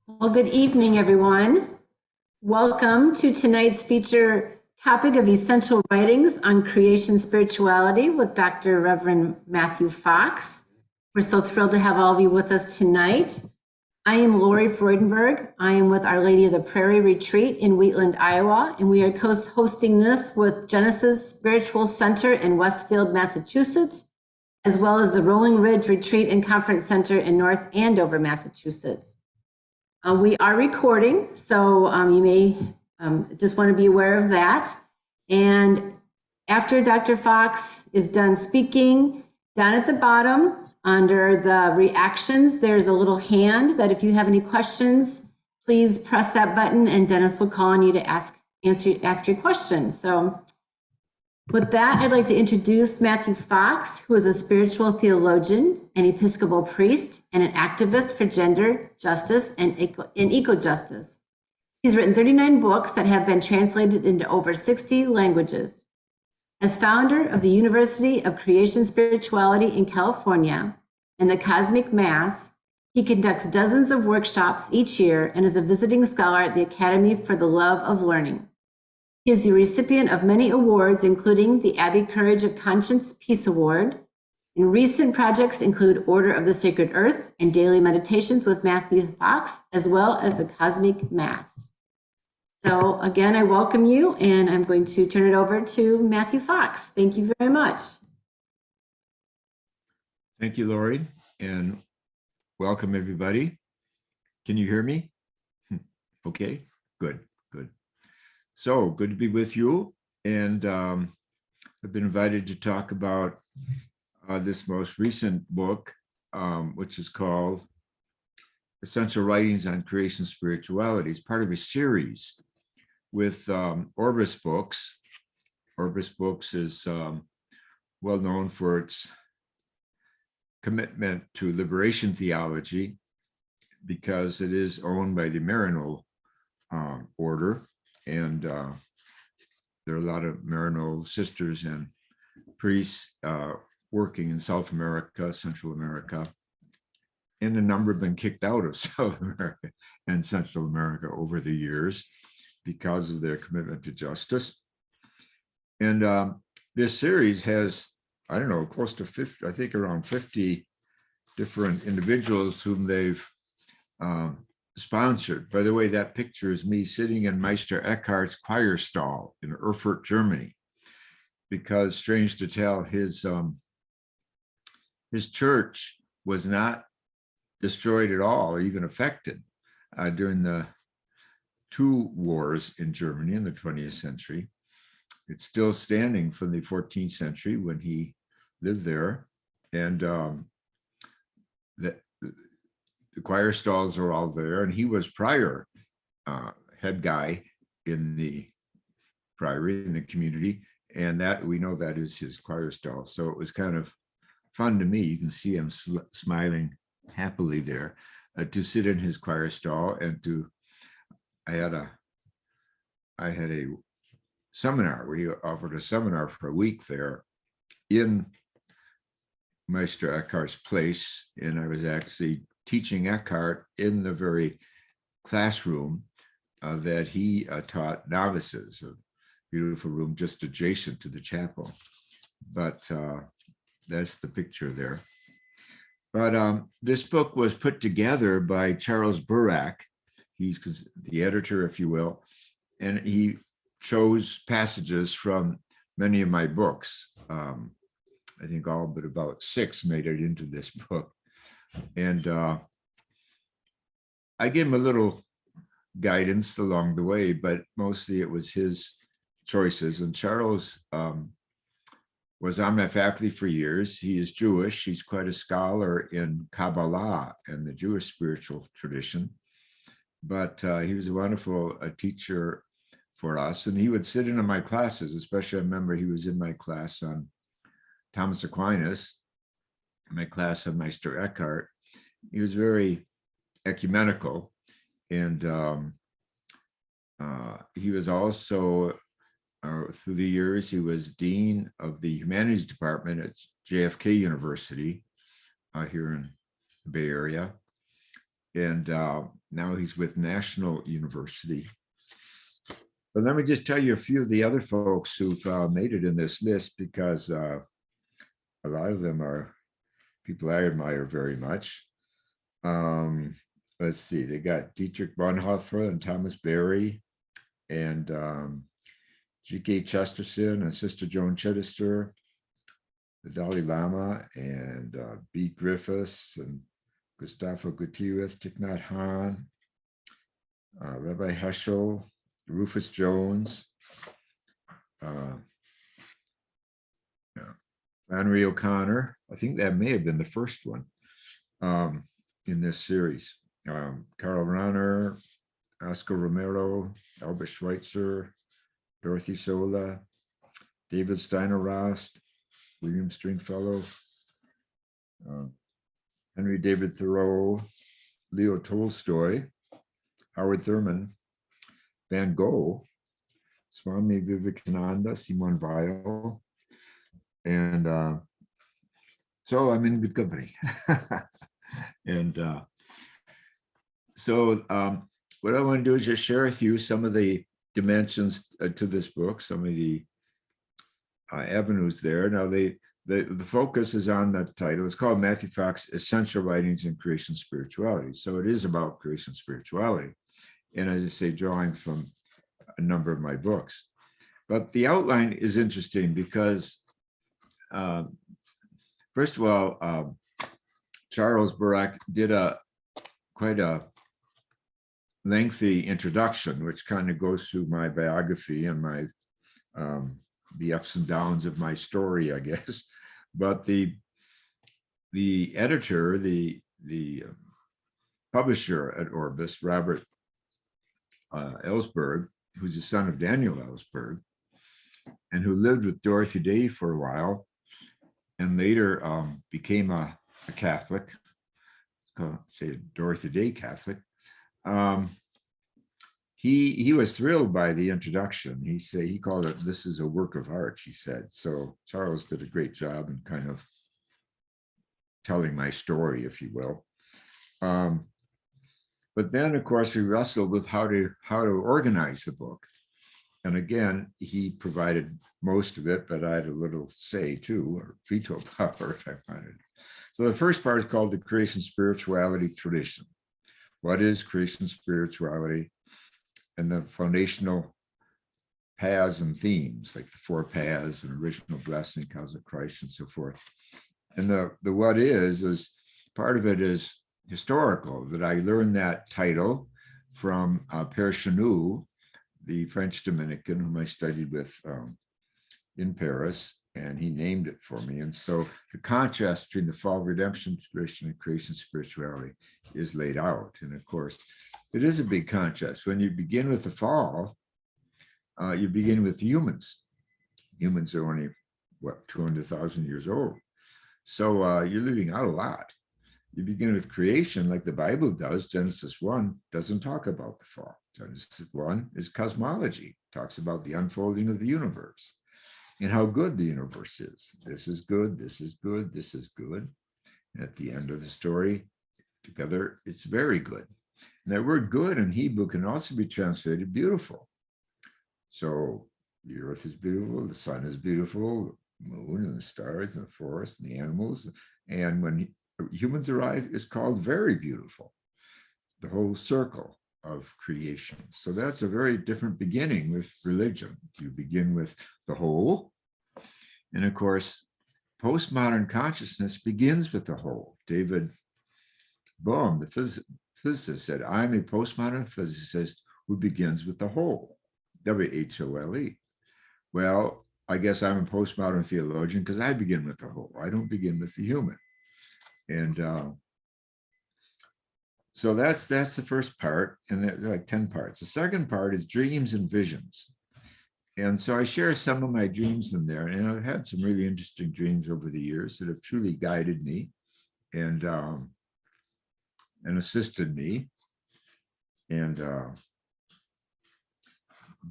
Well, good evening, everyone. Welcome to tonight's feature topic of essential writings on creation spirituality with Dr. Reverend Matthew Fox. We're so thrilled to have all of you with us tonight. I am Lori Freudenberg. I am with Our Lady of the Prairie Retreat in Wheatland, Iowa, and we are co-hosting this with Genesis Spiritual Center in Westfield, Massachusetts, as well as the Rolling Ridge Retreat and Conference Center in North Andover, Massachusetts. We are recording, so you may just want to be aware of that. And after Dr. Fox is done speaking, down at the bottom under the reactions, there's a little hand that if you have any questions, please press that button and Dennis will call on you to ask your question. So with that, I'd like to introduce Matthew Fox, who is a spiritual theologian, an Episcopal priest, and an activist for gender justice and eco-justice. He's written 39 books that have been translated into over 60 languages. As founder of the University of Creation Spirituality in California and the Cosmic Mass, he conducts dozens of workshops each year and is a visiting scholar at the Academy for the Love of Learning. He is the recipient of many awards, including the Abbey Courage of Conscience Peace Award. And recent projects include Order of the Sacred Earth and Daily Meditations with Matthew Fox, as well as the Cosmic Mass. So again, I welcome you, and I'm going to turn it over to Matthew Fox. Thank you very much. Thank you, Lori, and welcome everybody. Can you hear me? Okay, good. So good to be with you, and I've been invited to talk about this most recent book, which is called Essential Writings on Creation Spirituality. It's part of a series with Orbis Books. Orbis Books is well known for its commitment to liberation theology because it is owned by the Maryknoll order. And there are a lot of Maryknoll sisters and priests working in South America, Central America, and a number have been kicked out of South America and Central America over the years because of their commitment to justice. And this series has, I don't know, close to 50, I think around 50 different individuals whom they've sponsored. By the way, that picture is me sitting in Meister Eckhart's choir stall in Erfurt, Germany, because strange to tell, his church was not destroyed at all, or even affected during the two wars in Germany in the 20th century. It's still standing from the 14th century when he lived there. And the choir stalls are all there, and he was prior head guy in the priory in the community, and that we know that is his choir stall. So it was kind of fun to me. You can see him smiling happily there to sit in his choir stall and to. I had a seminar where he offered a seminar for a week there in Meister Eckhart's place, and I was actually teaching Eckhart in the very classroom that he taught novices, a beautiful room just adjacent to the chapel. But that's the picture there. But this book was put together by Charles Burak. He's the editor, if you will, and he chose passages from many of my books. I think all but about 6 made it into this book. And I gave him a little guidance along the way, but mostly it was his choices. And Charles was on my faculty for years. He is Jewish. He's quite a scholar in Kabbalah and the Jewish spiritual tradition. But he was a wonderful teacher for us. And he would sit in on my classes, especially I remember he was in my class on Thomas Aquinas, my class on Meister Eckhart. He was very ecumenical. And he was also, through the years, he was dean of the humanities department at JFK University here in the Bay Area. And now he's with National University. But let me just tell you a few of the other folks who've made it in this list, because a lot of them are people I admire very much. Let's see, they got Dietrich Bonhoeffer and Thomas Berry and G.K. Chesterton and Sister Joan Chittister, the Dalai Lama and B. Griffiths and Gustavo Gutierrez, Thich Nhat Hanh, Rabbi Heschel, Rufus Jones, Flannery O'Connor. I think that may have been the first one in this series. Karl Rahner, Oscar Romero, Albert Schweitzer, Dorothy Sola, David Steiner Rost, William Stringfellow, Henry David Thoreau, Leo Tolstoy, Howard Thurman, Van Gogh, Swami Vivekananda, Simone Weil, and so I'm in good company. And so what I want to do is just share with you some of the dimensions to this book, some of the avenues there. Now, the focus is on the title. It's called Matthew Fox Essential Writings in Creation Spirituality. So it is about creation spirituality. And as I say, drawing from a number of my books. But the outline is interesting because, first of all, Charles Burak did quite a lengthy introduction, which kind of goes through my biography and my the ups and downs of my story, I guess. But the editor, the publisher at Orbis, Robert Ellsberg, who's the son of Daniel Ellsberg, and who lived with Dorothy Day for a while, and later became a Catholic, say Dorothy Day Catholic. He was thrilled by the introduction. He called it, "This is a work of art," he said. So Charles did a great job in kind of telling my story, if you will. But then, of course, we wrestled with how to organize the book. And again, he provided most of it, but I had a little say too, or veto power if I wanted. So the first part is called the Creation Spirituality Tradition. What is creation spirituality? And the foundational paths and themes, like the four paths and original blessing, cause of Christ, and so forth. And the what is part of it is historical, that I learned that title from Père Chanou, the French Dominican whom I studied with in Paris, and he named it for me. And so the contrast between the fall redemption tradition and creation spirituality is laid out. And of course, it is a big contrast. When you begin with the fall, you begin with humans. Humans are only, what, 200,000 years old. So you're leaving out a lot. You begin with creation like the Bible does. Genesis 1 doesn't talk about the fall. Genesis 1 is cosmology, talks about the unfolding of the universe and how good the universe is. This is good, this is good, this is good. And at the end of the story, together, it's very good. And that word good in Hebrew can also be translated beautiful. So the earth is beautiful, the sun is beautiful, the moon and the stars and the forest and the animals. And when humans arrive, it's called very beautiful, the whole circle of creation. So that's a very different beginning with religion. You begin with the whole. And of course, postmodern consciousness begins with the whole. David Bohm, the physicist, said, "I'm a postmodern physicist who begins with the whole, W-H-O-L-E." Well, I guess I'm a postmodern theologian because I begin with the whole. I don't begin with the human. And so that's the first part, and there are like 10 parts. The second part is dreams and visions. And so I share some of my dreams in there, and I've had some really interesting dreams over the years that have truly guided me and assisted me and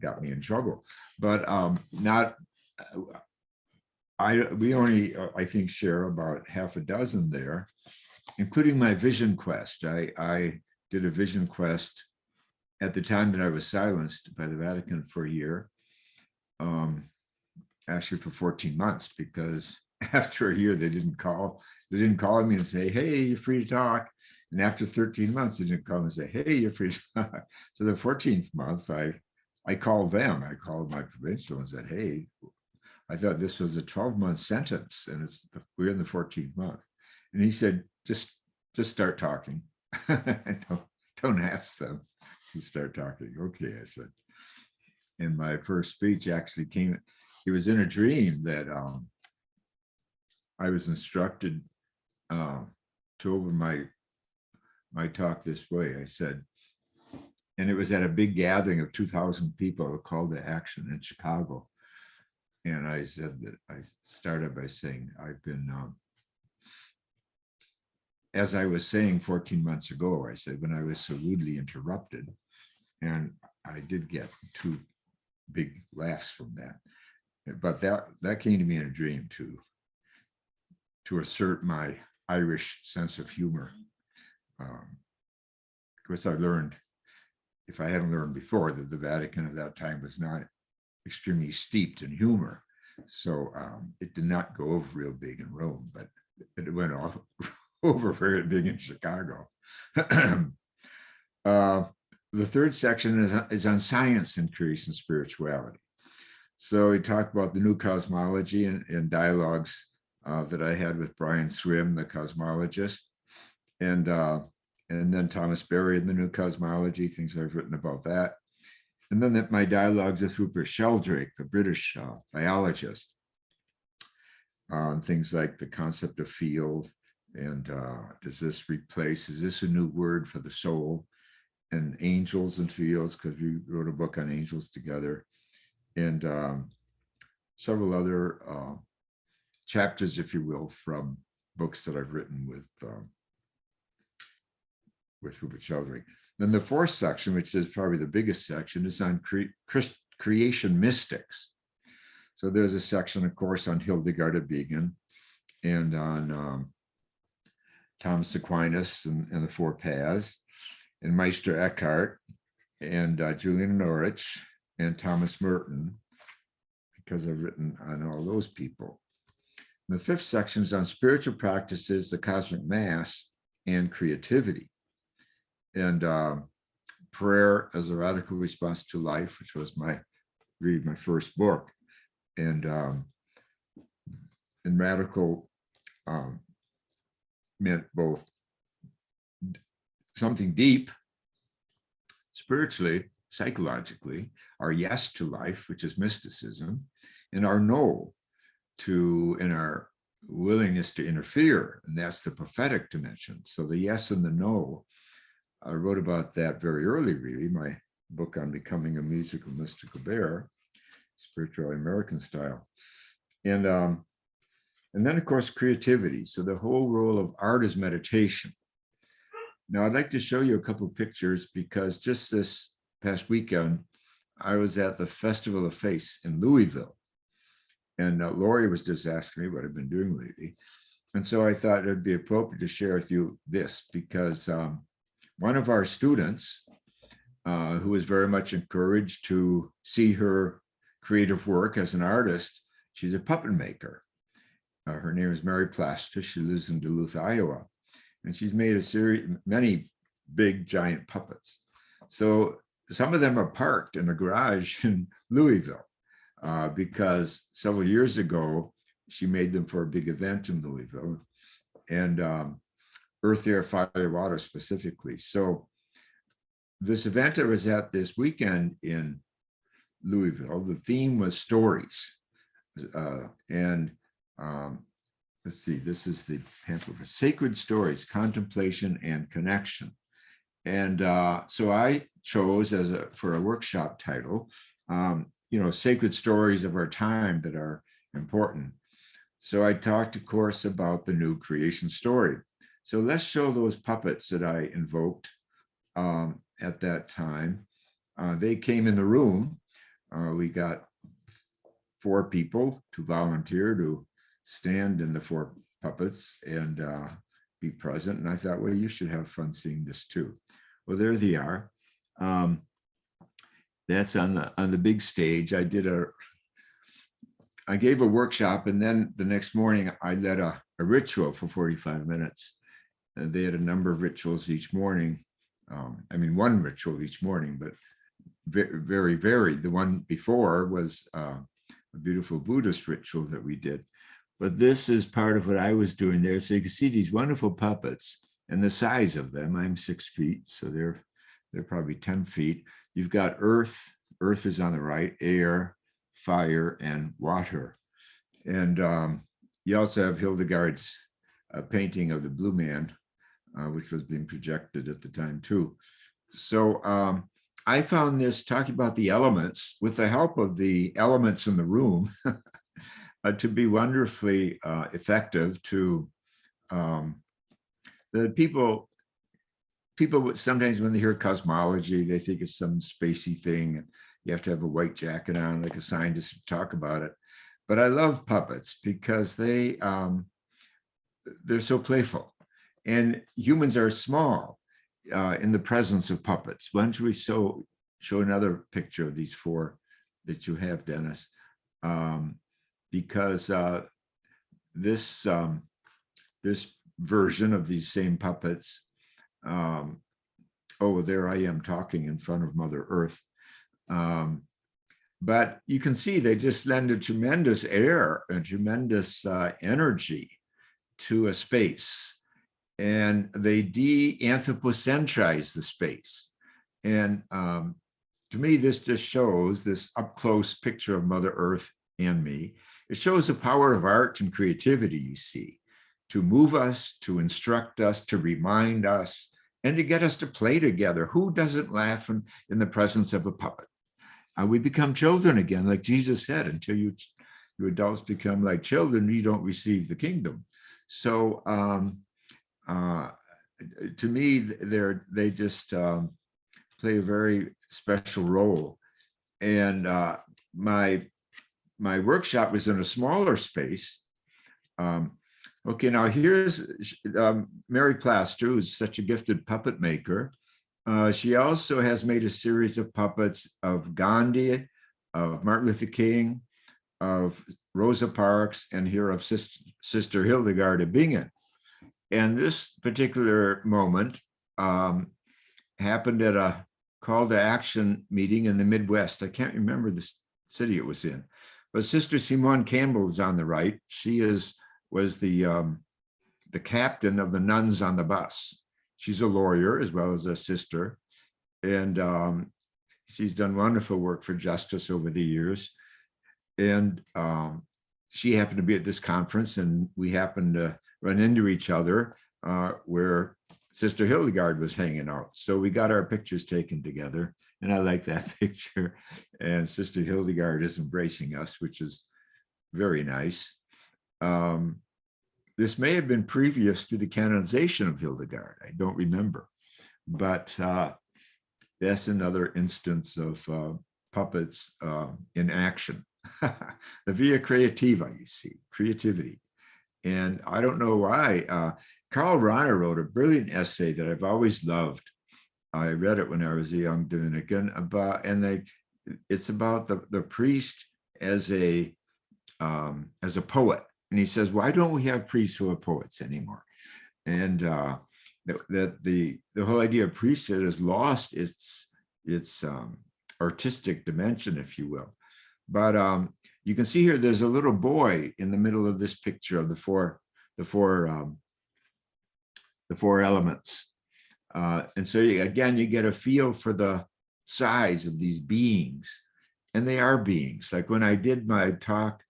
got me in trouble. But not, we only, I think, share about half a dozen there, including my vision quest. I did a vision quest at the time that I was silenced by the Vatican for a year, actually for 14 months, because after a year they didn't call me and say, hey, you're free to talk. And after 13 months, they didn't call me and say, hey, you're free to talk. So the 14th month, I called them. I called my provincial and said, hey, I thought this was a 12-month sentence, and we're in the 14th month. And he said, just start talking. don't ask them. Just start talking. Okay, I said. And my first speech actually came, it was in a dream that I was instructed to open my talk this way. I said, and it was at a big gathering of 2,000 people, a call to action in Chicago. And I said that I started by saying, I've been, as I was saying 14 months ago, I said, when I was so rudely interrupted, and I did get 2 big laughs from that. But that came to me in a dream to assert my Irish sense of humor. Of course, I learned, if I hadn't learned before, that the Vatican at that time was not extremely steeped in humor. So it did not go over real big in Rome, but it went off over very big in Chicago. The third section is on science and creation spirituality. So we talked about the new cosmology and dialogues that I had with Brian Swim, the cosmologist, and then Thomas Berry and the new cosmology, things I've written about that. And then my dialogues with Rupert Sheldrake, the British biologist, on things like the concept of field, and does this replace, is this a new word for the soul, and angels and fields, because we wrote a book on angels together, and several other chapters, if you will, from books that I've written with Rupert Sheldrake. Then the fourth section, which is probably the biggest section, is on creation mystics. So there's a section, of course, on Hildegard of Bingen and on Thomas Aquinas and the Four Paths, and Meister Eckhart, and Julian Norwich, and Thomas Merton, because I've written on all those people. And the fifth section is on spiritual practices, the cosmic mass, and creativity. And prayer as a radical response to life, which was my first book. And radical meant both something deep, spiritually, psychologically, our yes to life, which is mysticism, and our no to, and our willingness to interfere, and that's the prophetic dimension. So the yes and the no, I wrote about that very early, really, my book on becoming a musical mystical bear, spirituality American style. And then, of course, creativity. So the whole role of art is meditation. Now, I'd like to show you a couple of pictures, because just this past weekend, I was at the Festival of Face in Louisville. And Lori was just asking me what I've been doing lately. And so I thought it'd be appropriate to share with you this, because one of our students, who was very much encouraged to see her creative work as an artist, she's a puppet maker. Her name is Mary Plaster. She lives in Duluth, Iowa. And she's made many big giant puppets. So some of them are parked in a garage in Louisville, because several years ago, she made them for a big event in Louisville, and Earth, Air, Fire, Water specifically. So this event I was at this weekend in Louisville. The theme was stories. And let's see, this is the pamphlet for Sacred Stories, Contemplation and Connection. And so I chose for a workshop title, sacred stories of our time that are important. So I talked, of course, about the new creation story. So let's show those puppets that I invoked at that time. They came in the room. We got 4 people to volunteer to stand in the 4 puppets and be present. And I thought, well, you should have fun seeing this too. Well, there they are. That's on the big stage. I gave a workshop, and then the next morning I led a ritual for 45 minutes. And they had a number of rituals each morning. One ritual each morning, but very varied. The one before was a beautiful Buddhist ritual that we did. But this is part of what I was doing there. So you can see these wonderful puppets and the size of them. I'm 6 feet, so they're probably 10 feet. You've got earth. Earth is on the right, air, fire, and water. And you also have Hildegard's painting of the Blue Man, which was being projected at the time too. So I found this, talking about the elements, with the help of the elements in the room, to be wonderfully effective to the people sometimes when they hear cosmology, they think it's some spacey thing. And you have to have a white jacket on like a scientist to talk about it. But I love puppets because they're so playful. And humans are small in the presence of puppets. Why don't we show another picture of these 4 that you have, Dennis? Because this version of these same puppets, there I am talking in front of Mother Earth. But you can see they just lend a tremendous air, a tremendous energy to a space. And they de-anthropocentrize the space. And to me, this just shows this up-close picture of Mother Earth and me. It shows the power of art and creativity, you see, to move us, to instruct us, to remind us, and to get us to play together. Who doesn't laugh in the presence of a puppet? We become children again, like Jesus said, until you adults become like children, you don't receive the kingdom. So to me, they just play a very special role. And my workshop was in a smaller space. Okay, now here's Mary Plaster, who's such a gifted puppet maker. She also has made a series of puppets of Gandhi, of Martin Luther King, of Rosa Parks, and here of Sister Hildegard of Bingen. And this particular moment happened at a call to action meeting in the Midwest. I can't remember the city it was in, but Sister Simone Campbell is on the right. She was the captain of the nuns on the bus. She's a lawyer as well as a sister, and she's done wonderful work for justice over the years. And she happened to be at this conference, and we happened to run into each other where Sister Hildegard was hanging out. So we got our pictures taken together, and I like that picture. And Sister Hildegard is embracing us, which is very nice. This may have been previous to the canonization of Hildegard. I don't remember, but that's another instance of puppets in action. The via creativa, you see, creativity. And I don't know why. Karl Rahner wrote a brilliant essay that I've always loved. I read it when I was a young Dominican, it's about the priest as a poet. And he says, why don't we have priests who are poets anymore? And that the whole idea of priesthood has lost its artistic dimension, if you will. But you can see here, there's a little boy in the middle of this picture of the four elements. And so again, you get a feel for the size of these beings. and they are beings. Like when I did my talk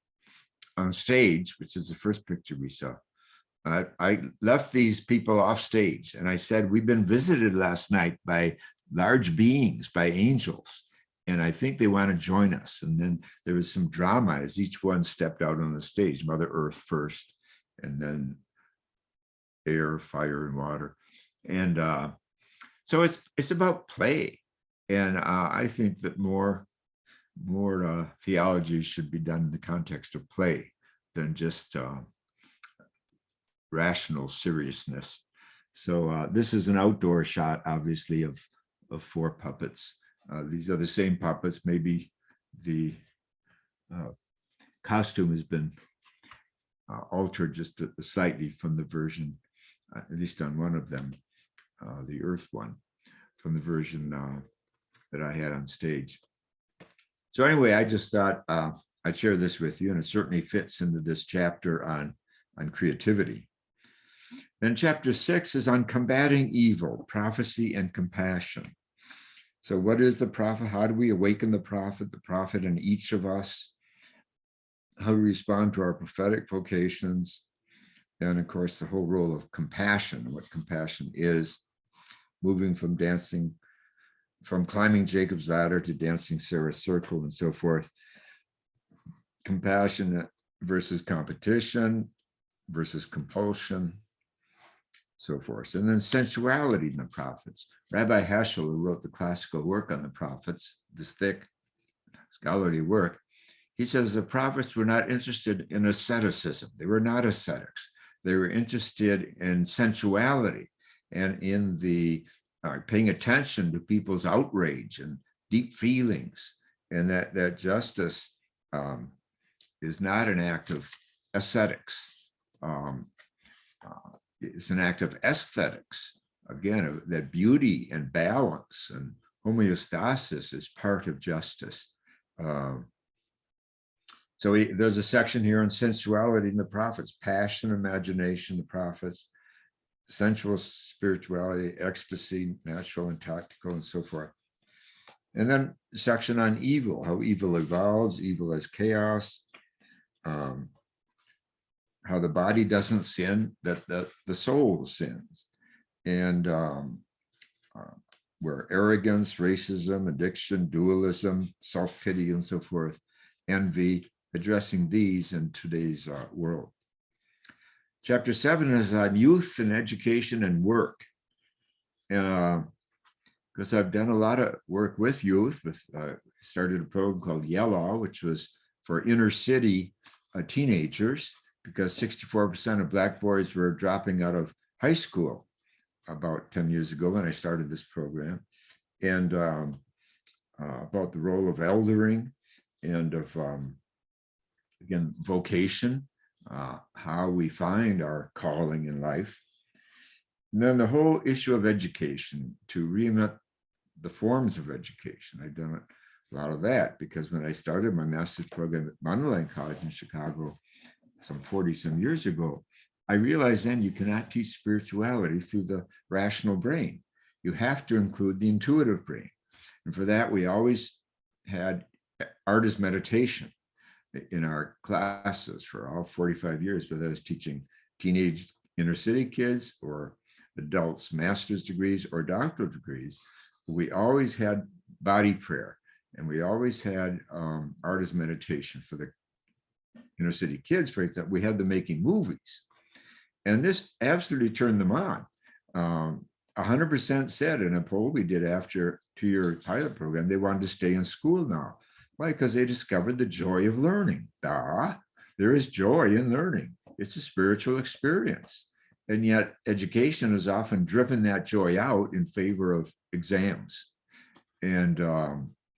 on stage, which is the first picture we saw, I left these people off stage and I said, we've been visited last night by large beings, by angels, and I think they want to join us. And then there was some drama as each one stepped out on the stage, Mother Earth first, and then air, fire, and water. And so it's about play. And I think that more theology should be done in the context of play than just rational seriousness. So this is an outdoor shot, obviously, of 4 puppets. These are the same puppets. Maybe the costume has been altered just slightly from the version, at least on one of them, the Earth one, from the version that I had on stage. So anyway, I just thought I'd share this with you, and it certainly fits into this chapter on creativity. Then chapter 6 is on combating evil, prophecy, and compassion. So what is the prophet? How do we awaken the prophet in each of us? How we respond to our prophetic vocations? And of course, the whole role of compassion, what compassion is, moving from climbing Jacob's ladder to dancing Sarah's circle and so forth. Compassion versus competition versus compulsion, so forth. And then sensuality in the prophets. Rabbi Heschel, who wrote the classical work on the prophets, this thick scholarly work, he says the prophets were not interested in asceticism. They were not ascetics. They were interested in sensuality and in the paying attention to people's outrage and deep feelings, and that justice is not an act of ascetics. It's an act of aesthetics. Again, that beauty and balance and homeostasis is part of justice. So there's a section here on sensuality in the prophets, passion, imagination, the prophets, sensual spirituality, ecstasy, natural and tactical, and so forth. And then a section on evil, how evil evolves, evil as chaos, how the body doesn't sin, that the soul sins, and where arrogance, racism, addiction, dualism, self-pity, and so forth, envy, addressing these in today's world. Chapter 7 is on youth and education and work. And because I've done a lot of work with youth, started a program called Yellow, which was for inner city teenagers, because 64% of Black boys were dropping out of high school about 10 years ago when I started this program, and about the role of eldering and of, again, vocation, how we find our calling in life. And then the whole issue of education, to reinvent the forms of education. I've done a lot of that because when I started my master's program at Mundelein College in Chicago, some 40 some years ago, I realized then you cannot teach spirituality through the rational brain. You have to include the intuitive brain. And for that, we always had art as meditation in our classes for all 45 years, whether I was teaching teenage inner city kids or adults, master's degrees or doctoral degrees. We always had body prayer, and we always had art as meditation. For the inner city kids, for example, we had them making movies. And this absolutely turned them on. 100% said in a poll we did after 2-year pilot program, they wanted to stay in school now. Why? Because they discovered the joy of learning. There is joy in learning. It's a spiritual experience. And yet education has often driven that joy out in favor of exams. And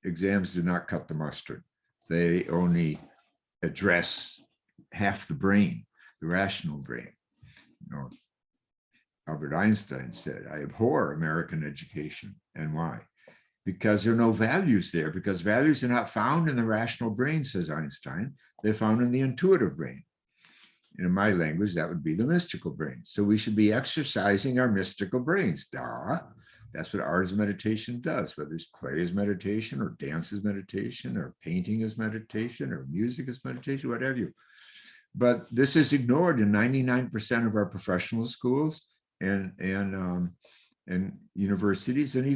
exams do not cut the mustard. They only address half the brain, the rational brain. You know, Albert Einstein said, I abhor American education. And why? Because there are no values there, because values are not found in the rational brain, says Einstein. They're found in the intuitive brain. In my language, that would be the mystical brain. So we should be exercising our mystical brains. That's what art is meditation does, whether it's play is meditation or dance is meditation or painting is meditation or music is meditation, what have you. But this is ignored in 99% of our professional schools and universities, and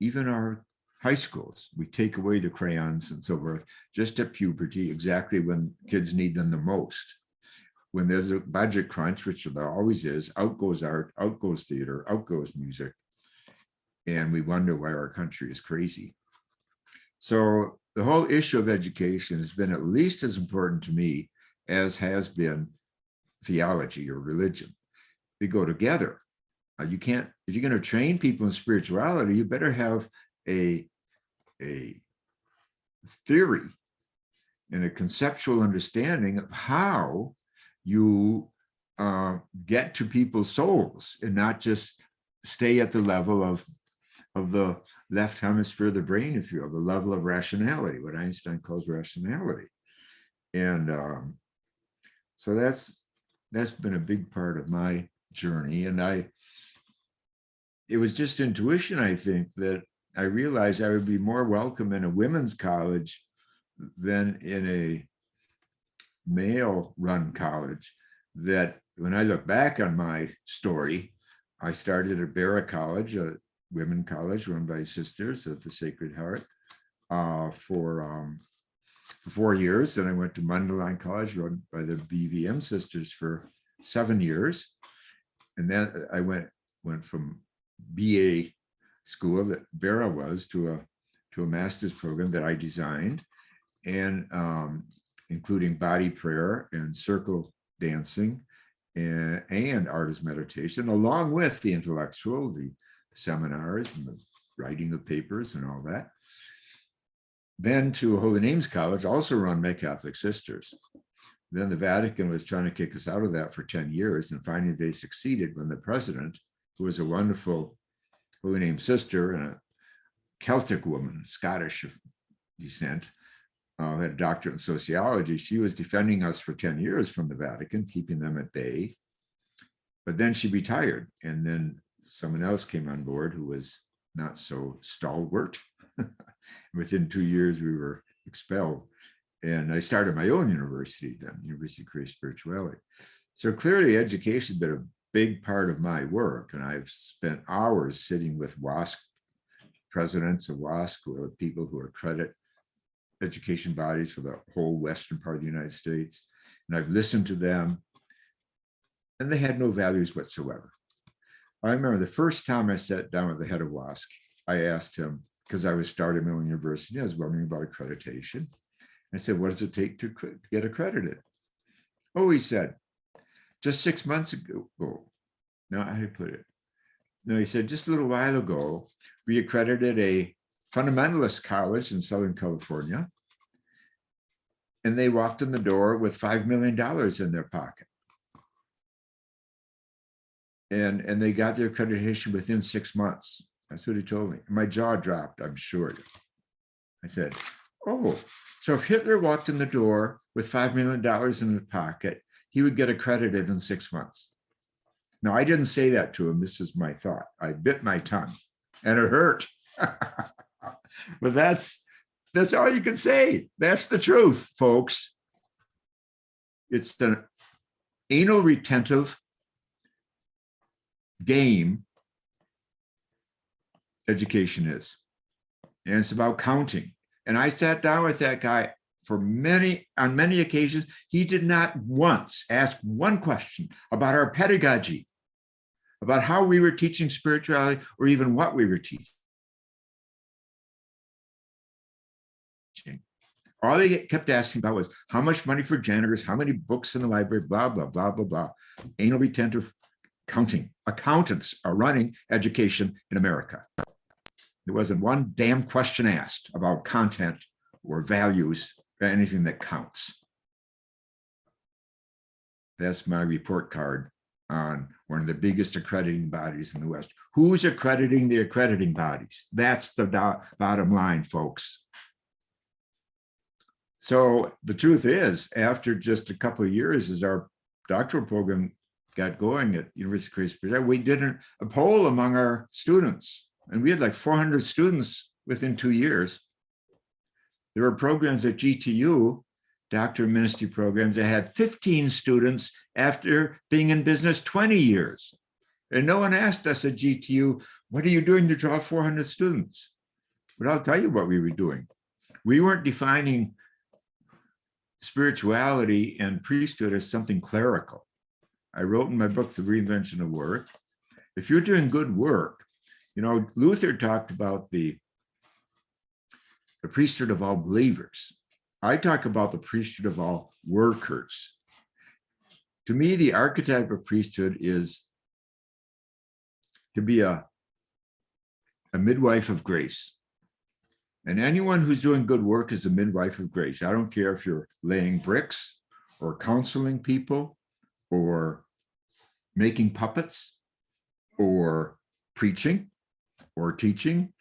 even our high schools. We take away the crayons and so forth just at puberty, exactly when kids need them the most. When there's a budget crunch, which there always is, out goes art, out goes theater, out goes music. And we wonder why our country is crazy. So the whole issue of education has been at least as important to me as has been theology or religion. They go together. You can't, if you're going to train people in spirituality, you better have a theory and a conceptual understanding of how you get to people's souls and not just stay at the level of the left hemisphere of the brain, if you will, the level of rationality, what Einstein calls rationality. And so that's been a big part of my journey. And it was just intuition, I think, that I realized I would be more welcome in a women's college than in a male-run college. That when I look back on my story, I started at Barra College, a women college run by Sisters of the Sacred Heart, for 4 years. Then I went to Mundelein College run by the BVM Sisters for 7 years. And then I went from BA school that Barra was to a master's program that I designed, and including body prayer and circle dancing and artist meditation, along with the intellectual, the seminars and the writing of papers and all that. Then to Holy Names College, also run by Catholic Sisters. Then the Vatican was trying to kick us out of that for 10 years, and finally they succeeded when the president, who was a wonderful Holy Name sister and a Celtic woman, Scottish descent, had a doctorate in sociology. She was defending us for 10 years from the Vatican, keeping them at bay. But then she retired, and then someone else came on board who was not so stalwart. Within 2 years, we were expelled. And I started my own university then, University of Creative Spirituality. So clearly education has been a big part of my work. And I've spent hours sitting with WASC, presidents of WASC, who are people who accredit education bodies for the whole western part of the United States. And I've listened to them, and they had no values whatsoever. I remember the first time I sat down with the head of WASC, I asked him, because I was starting my own university, I was wondering about accreditation. I said, what does it take to get accredited? Oh, he said, just 6 months ago. No, how do you put it? No, he said, just a little while ago, we accredited a fundamentalist college in Southern California, and they walked in the door with $5 million in their pocket. And they got their accreditation within 6 months. That's what he told me. My jaw dropped, I'm sure. I said, oh, so if Hitler walked in the door with $5 million in his pocket, he would get accredited in 6 months. Now, I didn't say that to him. This is my thought. I bit my tongue, and it hurt. But that's all you can say. That's the truth, folks. It's the anal retentive game education is. And it's about counting. And I sat down with that guy on many occasions. He did not once ask one question about our pedagogy, about how we were teaching spirituality, or even what we were teaching. All they kept asking about was how much money for janitors, how many books in the library, blah, blah, blah, blah, blah. Anal retentive counting. Accountants are running education in America. There wasn't one damn question asked about content or values or anything that counts. That's my report card on one of the biggest accrediting bodies in the West. Who's accrediting the accrediting bodies? That's the bottom line, folks. So the truth is, after just a couple of years, as our doctoral program got going at University of Grace Bridge, we did a poll among our students, and we had like 400 students within 2 years. There were programs at GTU, doctor of ministry programs, that had 15 students after being in business 20 years. And no one asked us at GTU, what are you doing to draw 400 students? But I'll tell you what we were doing. We weren't defining spirituality and priesthood as something clerical. I wrote in my book, The Reinvention of Work, if you're doing good work, you know, Luther talked about the priesthood of all believers. I talk about the priesthood of all workers. To me, the archetype of priesthood is to be a midwife of grace. And anyone who's doing good work is a midwife of grace. I don't care if you're laying bricks or counseling people or making puppets or preaching or teaching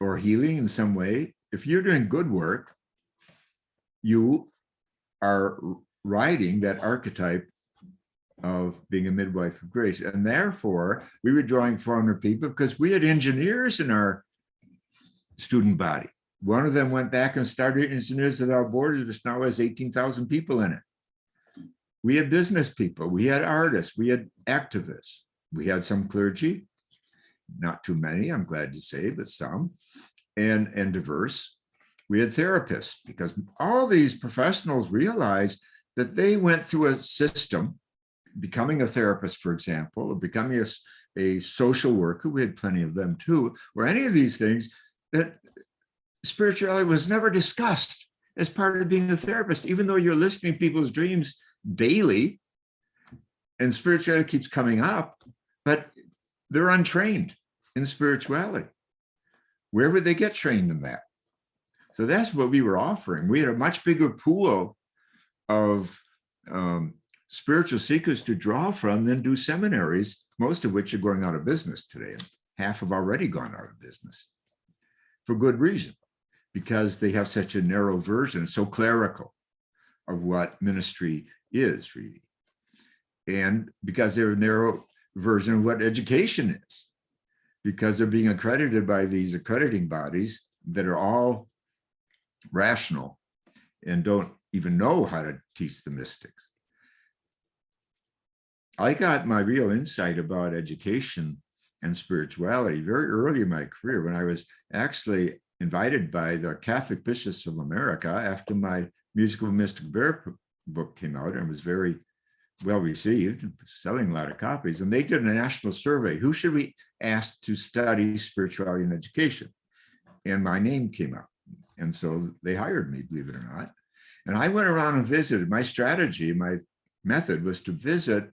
or healing in some way. If you're doing good work, you are riding that archetype of being a midwife of grace. And therefore, we were drawing 400 people because we had engineers in our student body. One of them went back and started Engineers Without Borders, which now has 18,000 people in it. We had business people, we had artists, we had activists, we had some clergy, not too many, I'm glad to say, but some, and diverse. We had therapists, because all these professionals realized that they went through a system, becoming a therapist, for example, or becoming a social worker, we had plenty of them too, or any of these things, that spirituality was never discussed as part of being a therapist, even though you're listening to people's dreams daily, and spirituality keeps coming up, but they're untrained in spirituality. Where would they get trained in that? So that's what we were offering. We had a much bigger pool of spiritual seekers to draw from than do seminaries, most of which are going out of business today. And half have already gone out of business for good reason, because they have such a narrow version, so clerical of what ministry is really. And because they're a narrow version of what education is, because they're being accredited by these accrediting bodies that are all rational and don't even know how to teach the mystics. I got my real insight about education and spirituality very early in my career, when I was actually invited by the Catholic Bishops of America after my Musical Mystic Bear book came out and was very well received, selling a lot of copies. And they did a national survey. Who should we ask to study spirituality and education? And my name came up. And so they hired me, believe it or not. And I went around and visited. My strategy, my method was to visit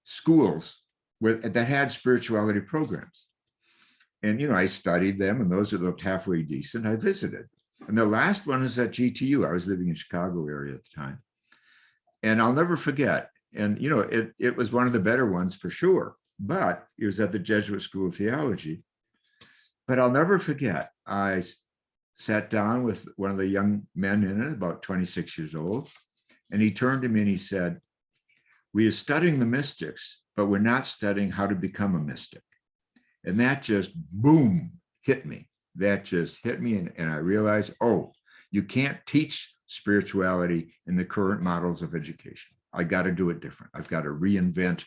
schools that had spirituality programs. And, you know, I studied them, and those that looked halfway decent, I visited. And the last one is at GTU. I was living in Chicago area at the time. And I'll never forget. And, you know, it was one of the better ones for sure, but it was at the Jesuit School of Theology. But I'll never forget, I sat down with one of the young men in it, about 26 years old, and he turned to me and he said, "We are studying the mystics, but we're not studying how to become a mystic." And that just, boom, hit me. That just hit me. And I realized, oh, you can't teach spirituality in the current models of education. I got to do it different. I've got to reinvent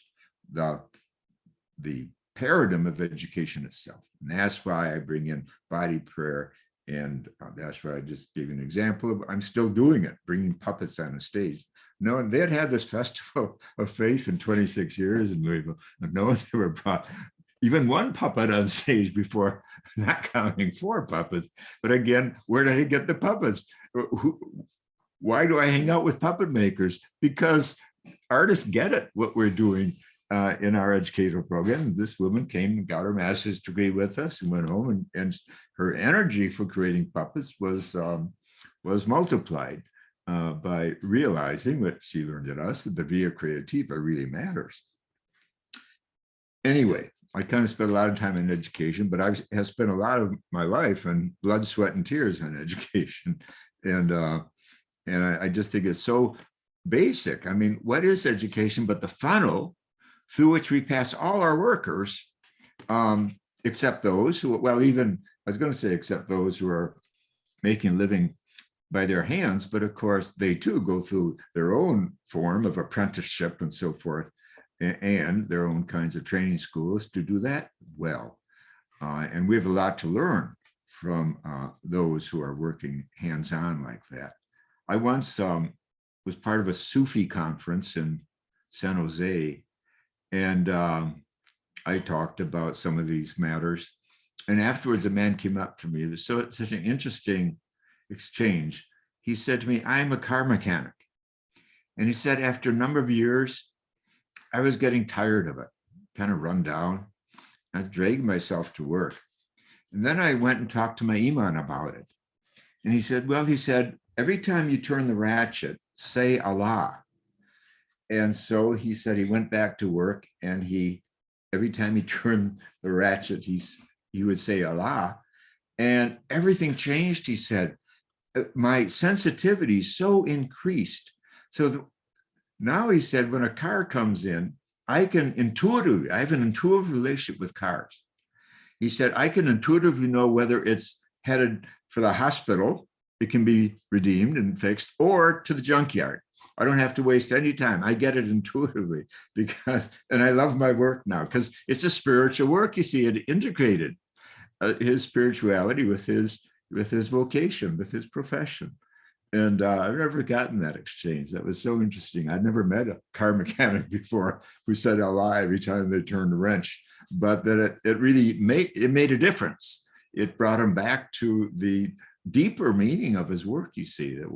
the paradigm of education itself. And that's why I bring in body prayer. And that's why I just gave you an example of, I'm still doing it, bringing puppets on the stage. No, and they'd had this festival of faith in 26 years in Louisville, and no one ever brought even one puppet on stage before, not counting 4 puppets. But again, where did I get the puppets? Why do I hang out with puppet makers? Because artists get it, what we're doing in our educational program. This woman came and got her master's degree with us and went home, and her energy for creating puppets was multiplied by realizing what she learned at us, that the via creativa really matters. Anyway, I kind of spent a lot of time in education, but I have spent a lot of my life in blood, sweat, and tears on education. And I just think it's so basic. I mean, what is education but the funnel through which we pass all our workers, except those who, well, even, I was going to say, except those who are making a living by their hands, but of course they too go through their own form of apprenticeship and so forth, and their own kinds of training schools to do that well. And we have a lot to learn from those who are working hands-on like that. I once was part of a Sufi conference in San Jose, and I talked about some of these matters. And afterwards, a man came up to me. It was such an interesting exchange. He said to me, "I'm a car mechanic." And he said, after a number of years, I was getting tired of it, kind of run down. I was dragging myself to work. And then I went and talked to my imam about it. And he said, well, he said, every time you turn the ratchet, say Allah. And so he said he went back to work, and every time he turned the ratchet, he would say Allah. And everything changed, he said. My sensitivity so increased. So now he said, when a car comes in, I have an intuitive relationship with cars. He said, I can intuitively know whether it's headed for the hospital, it can be redeemed and fixed, or to the junkyard. I don't have to waste any time. I get it intuitively and I love my work now because it's a spiritual work. You see, it integrated his spirituality with his vocation, with his profession. And I've never gotten that exchange. That was so interesting. I'd never met a car mechanic before who said Allah every time they turned a wrench, but that it really made a difference. It brought him back to the deeper meaning of his work. You see, that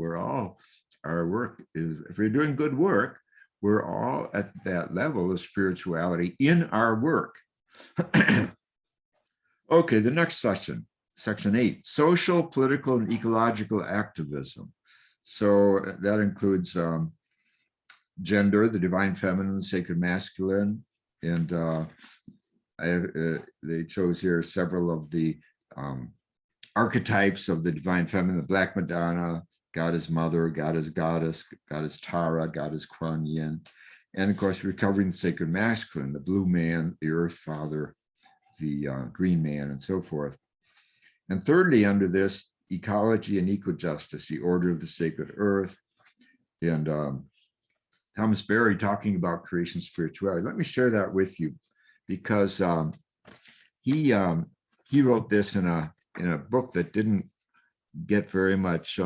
our work is, if we're doing good work, we're all at that level of spirituality in our work. Okay, the next section, section 8, social, political, and ecological activism. So that includes gender, the divine feminine, the sacred masculine, and they chose here several of the archetypes of the divine feminine: the Black Madonna, God is Mother, God is Goddess, God is Tara, God is Kuan Yin, and of course recovering the sacred masculine, the Blue Man, the Earth Father, the Green Man, and so forth. And thirdly, under this, ecology and eco-justice, the order of the sacred earth. And Thomas Berry talking about creation spirituality. Let me share that with you, because he wrote this in a book that didn't get very much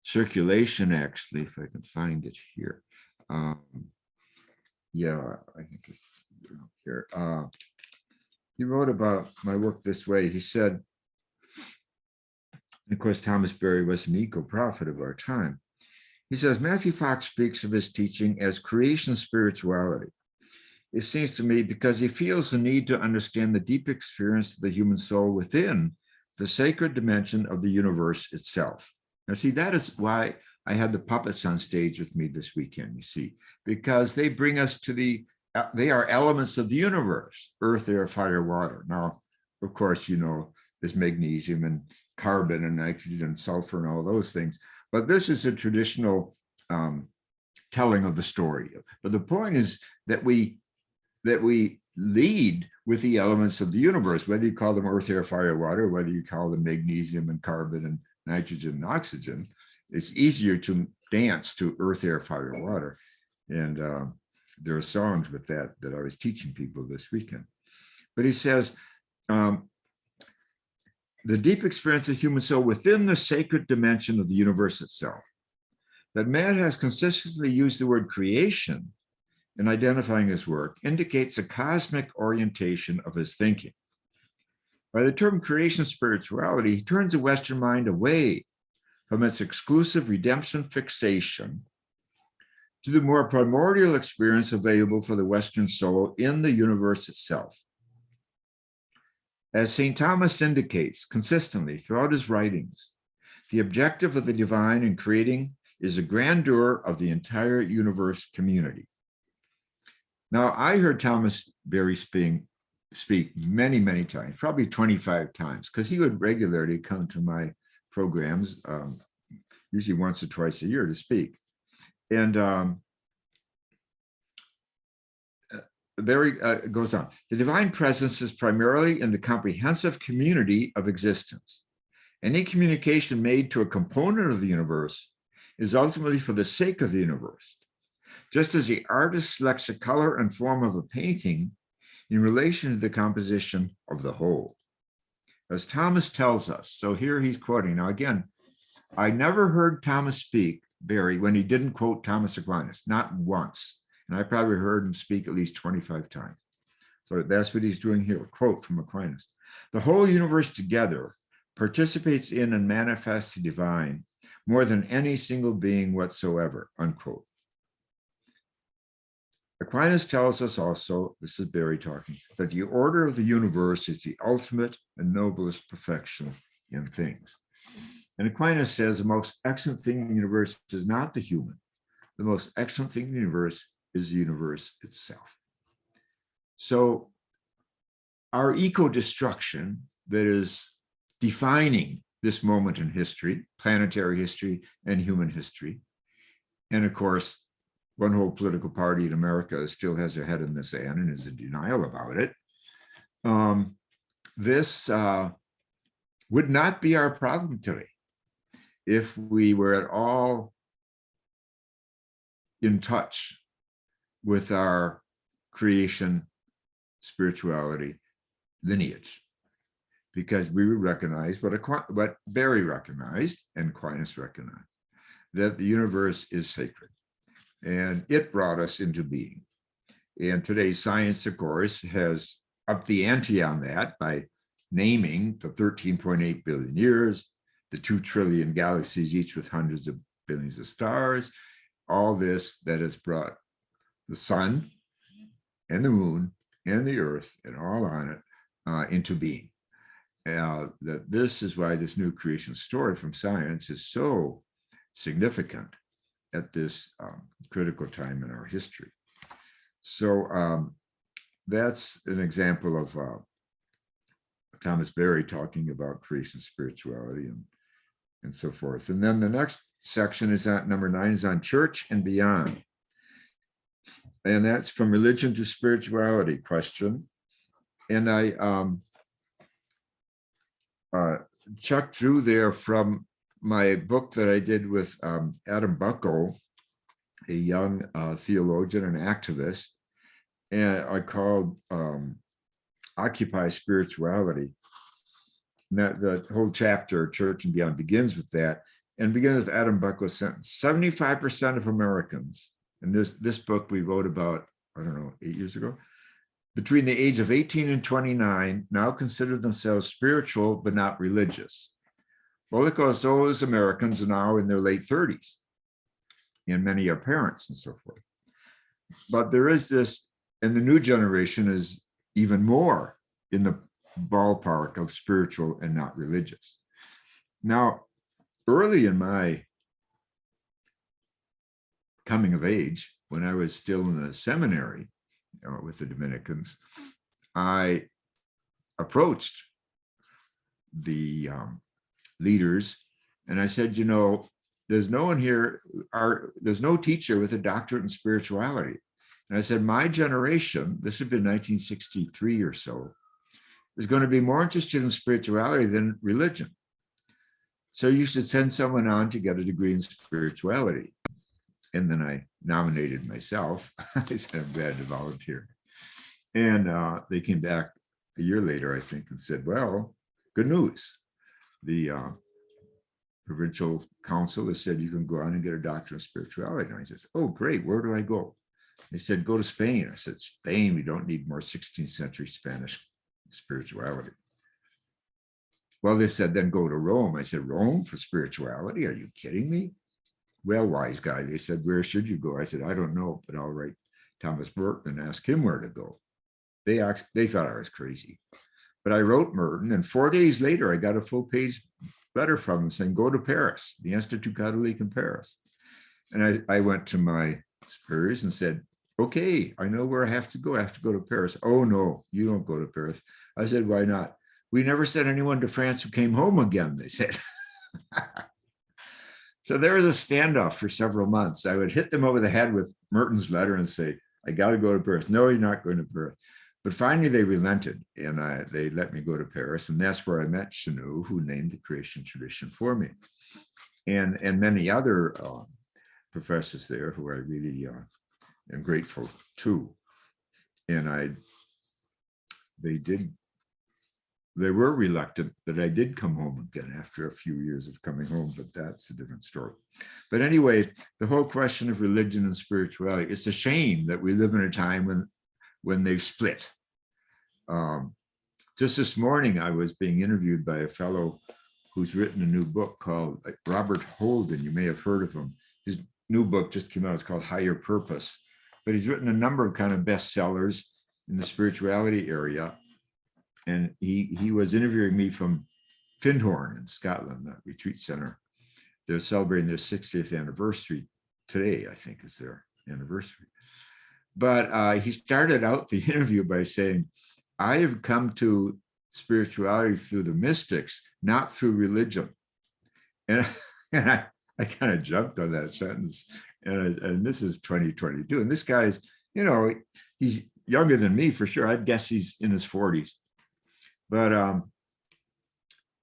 circulation, actually, if I can find it here. Yeah, I think it's here. He wrote about my work this way. He said, of course, Thomas Berry was an eco-prophet of our time. He says, Matthew Fox speaks of his teaching as creation spirituality. It seems to me because he feels the need to understand the deep experience of the human soul within the sacred dimension of the universe itself. Now, see, that is why I had the puppets on stage with me this weekend, you see, because they bring us to they are elements of the universe: earth, air, fire, water. Now, of course, you know, there's magnesium and carbon and nitrogen and sulfur and all those things. But this is a traditional telling of the story. But the point is that we lead with the elements of the universe, whether you call them earth, air, fire, water, whether you call them magnesium and carbon and nitrogen and oxygen. It's easier to dance to earth, air, fire, water. And there are songs with that I was teaching people this weekend. But he says, the deep experience of human soul within the sacred dimension of the universe itself. That man has consistently used the word creation in identifying his work indicates a cosmic orientation of his thinking. By the term creation spirituality, he turns the Western mind away from its exclusive redemption fixation to the more primordial experience available for the Western soul in the universe itself. As St. Thomas indicates consistently throughout his writings, the objective of the divine in creating is the grandeur of the entire universe community. Now, I heard Thomas Berry speak many, many times, probably 25 times, because he would regularly come to my programs, usually once or twice a year, to speak. And there it goes on. The divine presence is primarily in the comprehensive community of existence. Any communication made to a component of the universe is ultimately for the sake of the universe. Just as the artist selects the color and form of a painting in relation to the composition of the whole. As Thomas tells us, so here he's quoting. Now again, I never heard Thomas speak, Barry, when he didn't quote Thomas Aquinas, not once. And I probably heard him speak at least 25 times. So that's what he's doing here, a quote from Aquinas. The whole universe together participates in and manifests the divine more than any single being whatsoever, unquote. Aquinas tells us also, this is Barry talking, that the order of the universe is the ultimate and noblest perfection in things. And Aquinas says the most excellent thing in the universe is not the human. The most excellent thing in the universe is the universe itself. So our eco-destruction that is defining this moment in history, planetary history and human history, and of course, one whole political party in America still has their head in the sand and is in denial about it. This would not be our problem today if we were at all in touch with our creation spirituality lineage, because we would recognize what Barry recognized and Aquinas recognized, that the universe is sacred. And it brought us into being. And today's science, of course, has upped the ante on that by naming the 13.8 billion years, the 2 trillion galaxies, each with hundreds of billions of stars, all this that has brought the sun and the moon and the earth and all on it into being. That this is why this new creation story from science is so significant at this critical time in our history. So that's an example of Thomas Berry talking about creation spirituality and so forth. And then the next section is on number 9 is on church and beyond. And that's from religion to spirituality question. And I chucked through there from my book that I did with Adam Bucko, a young theologian and activist, and I called Occupy Spirituality. And that the whole chapter, Church and Beyond, begins with that, and begins with Adam Bucko's sentence. 75% of Americans, and this book we wrote about, I don't know, 8 years ago, between the age of 18 and 29 now consider themselves spiritual but not religious. Well, because those Americans are now in their late 30s, and many are parents and so forth. But there is this, and the new generation is even more in the ballpark of spiritual and not religious. Now, early in my coming of age, when I was still in the seminary with the Dominicans, I approached the leaders and I said, you know, there's no one here, there's no teacher with a doctorate in spirituality. And I said, my generation, this had been 1963 or so, is going to be more interested in spirituality than religion. So you should send someone on to get a degree in spirituality. And then I nominated myself. I said, I'm glad to volunteer. And they came back a year later, I think, and said, well, good news. The provincial council has said you can go on and get a doctorate in spirituality. And I said, oh, great, where do I go? They said, go to Spain. I said, Spain, we don't need more 16th century Spanish spirituality. Well, they said, then go to Rome. I said, Rome for spirituality? Are you kidding me? Well, wise guy, they said, where should you go? I said, I don't know, but I'll write Thomas Merton and ask him where to go. They thought I was crazy. But I wrote Merton, and 4 days later, I got a full-page letter from him saying, go to Paris, the Institut Catholique in Paris. And I went to my superiors and said, okay, I know where I have to go. I have to go to Paris. Oh, no, you don't go to Paris. I said, why not? We never sent anyone to France who came home again, they said. So there was a standoff for several months. I would hit them over the head with Merton's letter and say, I got to go to Perth. No, you're not going to Perth. But finally they relented and they let me go to Paris. And that's where I met Chanou, who named the creation tradition for me. And many other professors there who I really am grateful to. And they were reluctant that I did come home again after a few years of coming home, but that's a different story. But anyway, the whole question of religion and spirituality, it's a shame that we live in a time when they've split. Just this morning, I was being interviewed by a fellow who's written a new book called Robert Holden. You may have heard of him. His new book just came out. It's called Higher Purpose. But he's written a number of kind of bestsellers in the spirituality area. And he was interviewing me from Findhorn in Scotland, that retreat center. They're celebrating their 60th anniversary today, I think is their anniversary. But he started out the interview by saying, I have come to spirituality through the mystics, not through religion. And I kind of jumped on that sentence. And this is 2022. And this guy's, he's younger than me for sure. I'd guess he's in his 40s. But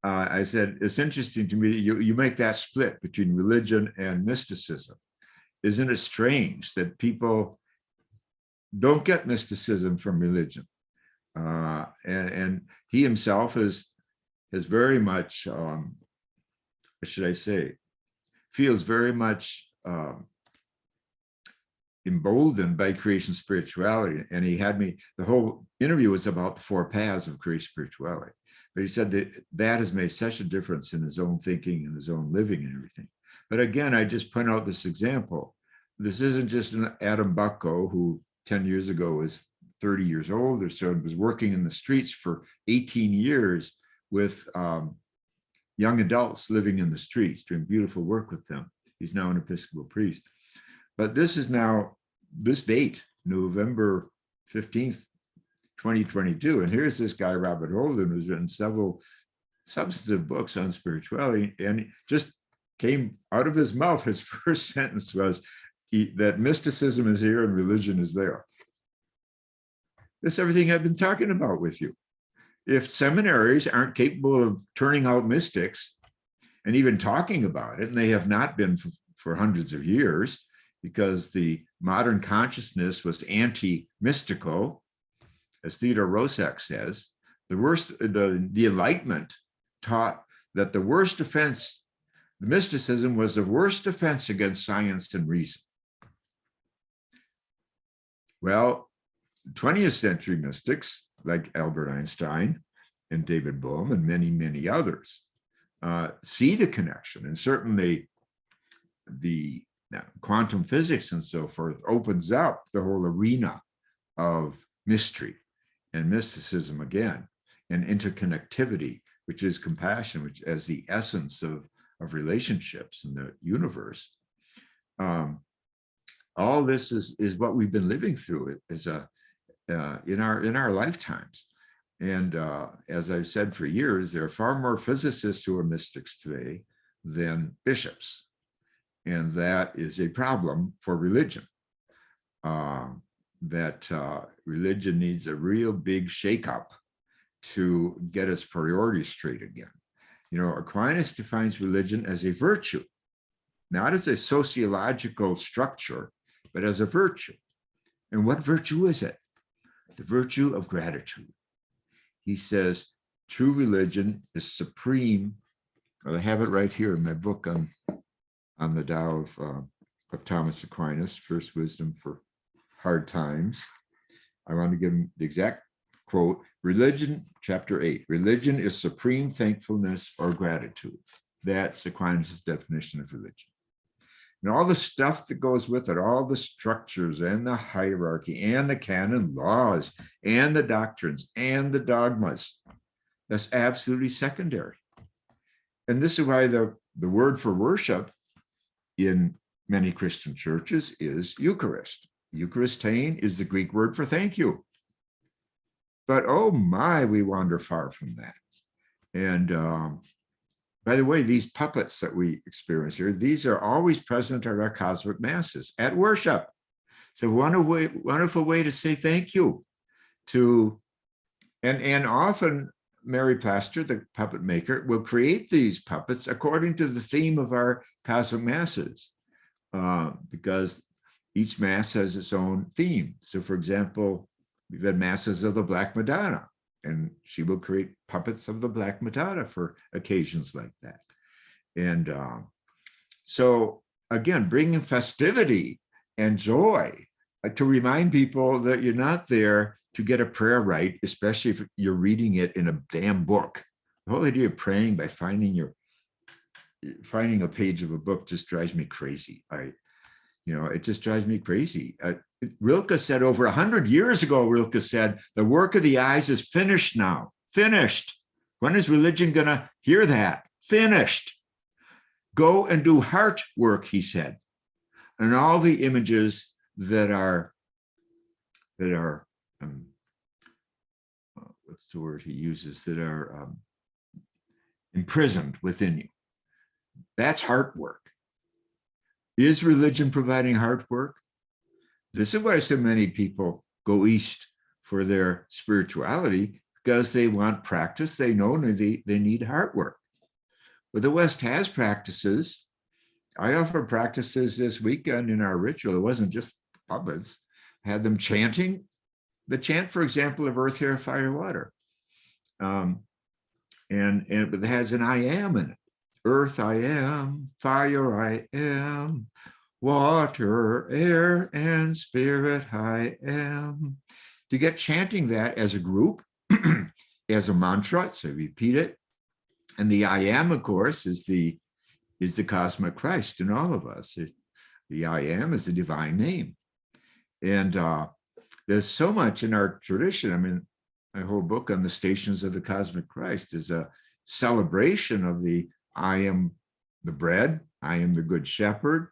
I said, it's interesting to me that you make that split between religion and mysticism. Isn't it strange that people don't get mysticism from religion? And he himself has very much, what should I say, feels very much emboldened by creation spirituality. And he had me, the whole interview was about the 4 paths of creation spirituality. But he said that has made such a difference in his own thinking and his own living and everything. But again, I just point out this example. This isn't just an Adam Bucko who 10 years ago was 30 years old or so and was working in the streets for 18 years with young adults living in the streets, doing beautiful work with them. He's now an Episcopal priest. But this is now this date, November 15th, 2022. And here's this guy, Robert Holden, who's written several substantive books on spirituality, and just came out of his mouth. His first sentence was that mysticism is here and religion is there. That's everything I've been talking about with you. If seminaries aren't capable of turning out mystics and even talking about it, and they have not been for hundreds of years, because the modern consciousness was anti-mystical, as Theodore Roszak says, the Enlightenment taught that the worst offense, the mysticism was the worst offense against science and reason. Well, 20th century mystics like Albert Einstein and David Bohm and many, many others see the connection, and certainly the quantum physics and so forth opens up the whole arena of mystery and mysticism again, and interconnectivity, which is compassion, which as the essence of relationships in the universe. All this is what we've been living through in our lifetimes. And as I've said for years, there are far more physicists who are mystics today than bishops. And that is a problem for religion. Religion needs a real big shakeup to get its priorities straight again. Aquinas defines religion as a virtue, not as a sociological structure, but as a virtue. And what virtue is it? The virtue of gratitude. He says, true religion is supreme. I have it right here in my book on the Tao of Thomas Aquinas, First Wisdom for Hard Times. I want to give him the exact quote. Religion, chapter 8, religion is supreme thankfulness or gratitude. That's Aquinas' definition of religion. And all the stuff that goes with it, all the structures and the hierarchy and the canon laws and the doctrines and the dogmas, that's absolutely secondary. And this is why the word for worship in many Christian churches is Eucharist. Eucharistein is the Greek word for thank you. But oh my, we wander far from that. And By the way, these puppets that we experience here, these are always present at our cosmic masses, at worship. So wonderful way to say thank you to, and often Mary Plaster, the puppet maker, will create these puppets according to the theme of our cosmic masses, because each mass has its own theme. So for example, we've had masses of the Black Madonna, and she will create puppets of the Black Madonna for occasions like that. And so again, bringing festivity and joy to remind people that you're not there to get a prayer right, especially if you're reading it in a damn book. The whole idea of praying by finding a page of a book just drives me crazy. It just drives me crazy. Rilke said over 100 years ago, Rilke said, the work of the eyes is finished now, finished. When is religion gonna hear that? Finished. Go and do heart work, he said. And all the images that are what's the word he uses, that are imprisoned within you. That's heart work. Is religion providing heart work? This is why so many people go east for their spirituality, because they want practice. They know they need heart work. But the West has practices. I offer practices this weekend in our ritual. It wasn't just puppets. I had them chanting the chant, for example, of earth, air, fire, water. And it has an I am in it. Earth, I am. Fire, I am. Water, air, and spirit, I am. To get chanting that as a group, as a mantra, so repeat it. And the I am, of course, is the cosmic Christ in all of us. The I am is the divine name. And there's so much in our tradition. I mean, my whole book on the stations of the cosmic Christ is a celebration of the I am the bread, I am the good shepherd,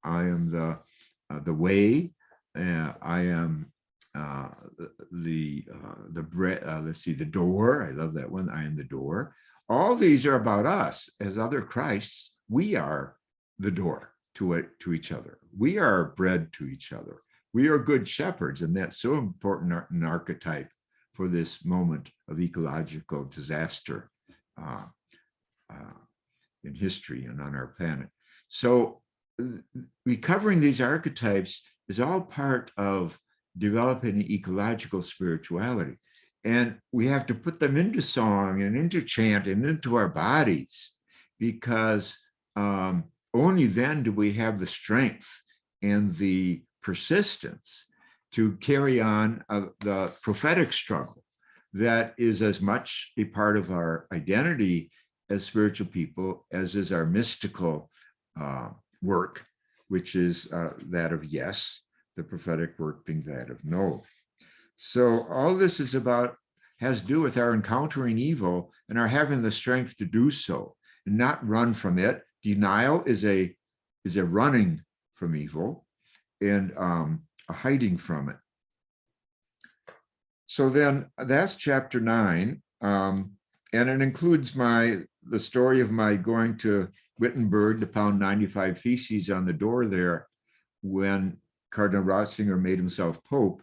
I am the way, I am the bread. Let's see, the door. I love that one. I am the door. All these are about us as other Christs. We are the door to each other. We are bread to each other. We are good shepherds, and that's so important an archetype for this moment of ecological disaster in history and on our planet. So recovering these archetypes is all part of developing an ecological spirituality. And we have to put them into song and into chant and into our bodies, because only then do we have the strength and the persistence to carry on the prophetic struggle that is as much a part of our identity as spiritual people as is our mystical work, which is that of yes, the prophetic work being that of no. So all this is has to do with our encountering evil and our having the strength to do so and not run from it. Denial is a running from evil and a hiding from it. So then that's chapter 9. And it includes the story of my going to Wittenberg to pound 95 theses on the door there when Cardinal Ratzinger made himself Pope,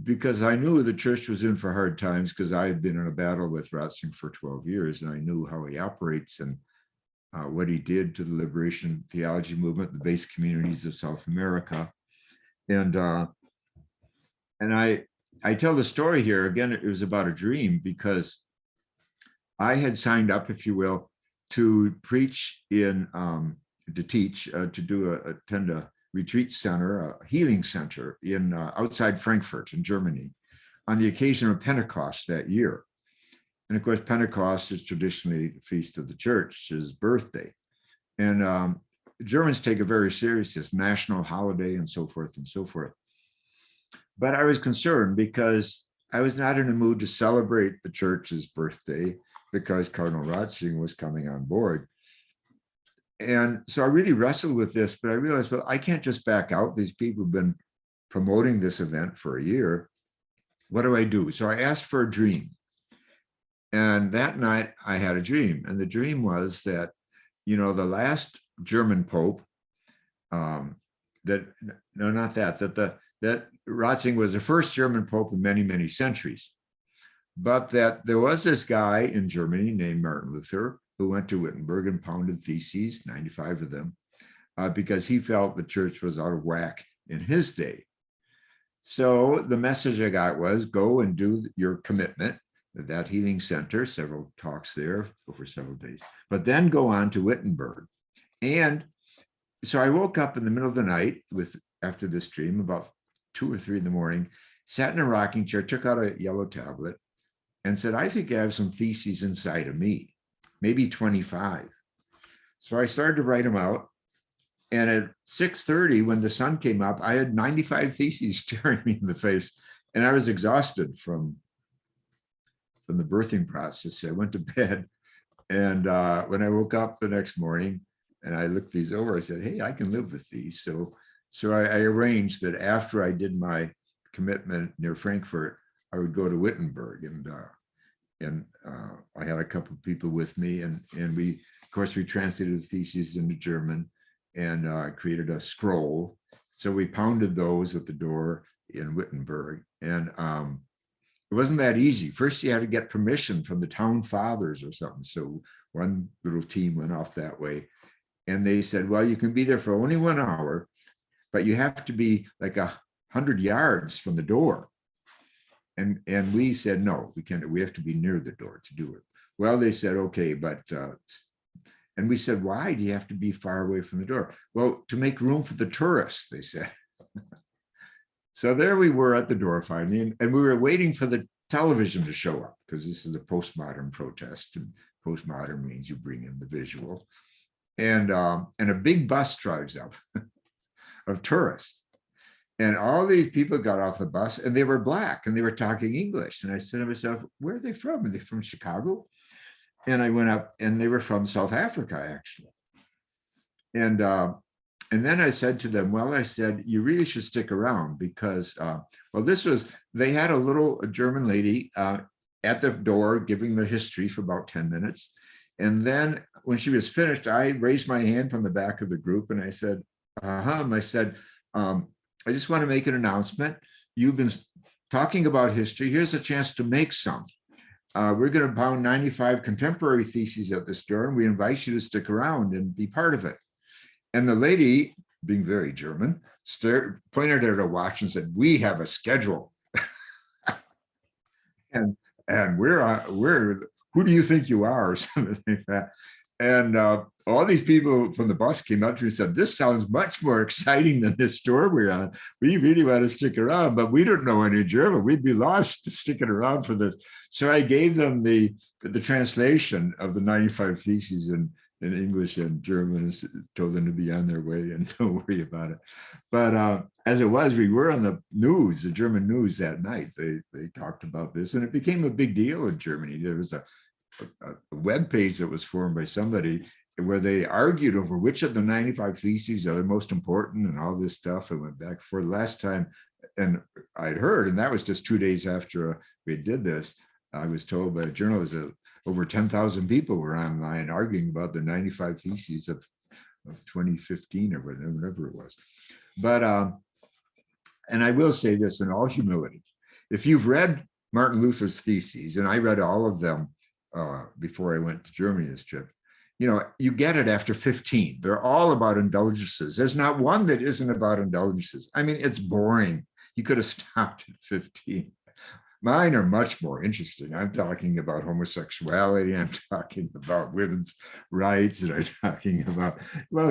because I knew the church was in for hard times, because I had been in a battle with Ratzinger for 12 years, and I knew how he operates and what he did to the liberation theology movement, the base communities of South America. And I tell the story here, again, it was about a dream, because I had signed up, if you will, to preach to teach, to attend a retreat center, a healing center in outside Frankfurt in Germany on the occasion of Pentecost that year. And of course, Pentecost is traditionally the feast of the church's birthday. And Germans take it very serious, this national holiday and so forth and so forth. But I was concerned because I was not in the mood to celebrate the church's birthday because Cardinal Ratzinger was coming on board. And so I really wrestled with this, but I realized, well, I can't just back out. These people have been promoting this event for a year. What do I do? So I asked for a dream. And that night I had a dream. And the dream was that, the last German Pope, that, no, not that, that Ratzinger was the first German Pope in many, many centuries. But that there was this guy in Germany named Martin Luther who went to Wittenberg and pounded theses, 95 of them, because he felt the church was out of whack in his day. So the message I got was go and do your commitment at that healing center, several talks there over several days, but then go on to Wittenberg. And so I woke up in the middle of the night after this dream, about 2 or 3 in the morning, sat in a rocking chair, took out a yellow tablet and said, I think I have some theses inside of me, maybe 25. So I started to write them out. And at 6:30, when the sun came up, I had 95 theses staring me in the face. And I was exhausted from the birthing process. So I went to bed. And when I woke up the next morning and I looked these over, I said, hey, I can live with these. So I arranged that after I did my commitment near Frankfurt, I would go to Wittenberg. And I had a couple of people with me. And we, of course, we translated the theses into German and created a scroll. So we pounded those at the door in Wittenberg. And it wasn't that easy. First, you had to get permission from the town fathers or something. So one little team went off that way. And they said, well, you can be there for only 1 hour, but you have to be like 100 yards from the door. And we said, no, we can't. We have to be near the door to do it. Well, they said, okay, but and we said, why do you have to be far away from the door? Well, to make room for the tourists, they said. So there we were at the door finally, and we were waiting for the television to show up because this is a postmodern protest, and postmodern means you bring in the visual. And a big bus drives up of tourists. And all these people got off the bus and they were Black and they were talking English. And I said to myself, where are they from? Are they from Chicago? And I went up and they were from South Africa, actually. And then I said to them, well, I said, you really should stick around because, they had a German lady at the door giving the history for about 10 minutes. And then when she was finished, I raised my hand from the back of the group and I said, I just want to make an announcement. You've been talking about history. Here's a chance to make some. We're going to pound 95 contemporary theses at this door, and we invite you to stick around and be part of it. And the lady, being very German, pointed at her watch and said, we have a schedule. and we're who do you think you are, or something like that. And all these people from the bus came up to me and said, this sounds much more exciting than this store we're on. We really want to stick around, but we don't know any German. We'd be lost sticking around for this. So I gave them the translation of the 95 theses in English and German, and told them to be on their way and don't worry about it. But as it was, we were on the news, the German news that night. They talked about this and it became a big deal in Germany. There was a web page that was formed by somebody where they argued over which of the 95 theses are the most important and all this stuff. I went back for the last time, and I'd heard, and that was just 2 days after we did this, I was told by a journalist that over 10,000 people were online arguing about the 95 theses of 2015 or whatever it was. But, and I will say this in all humility, if you've read Martin Luther's theses, and I read all of them before I went to Germany this trip, you get it after 15. They're all about indulgences. There's not one that isn't about indulgences. I mean, it's boring. You could have stopped at 15. Mine are much more interesting. I'm talking about homosexuality. I'm talking about women's rights, and I'm talking about,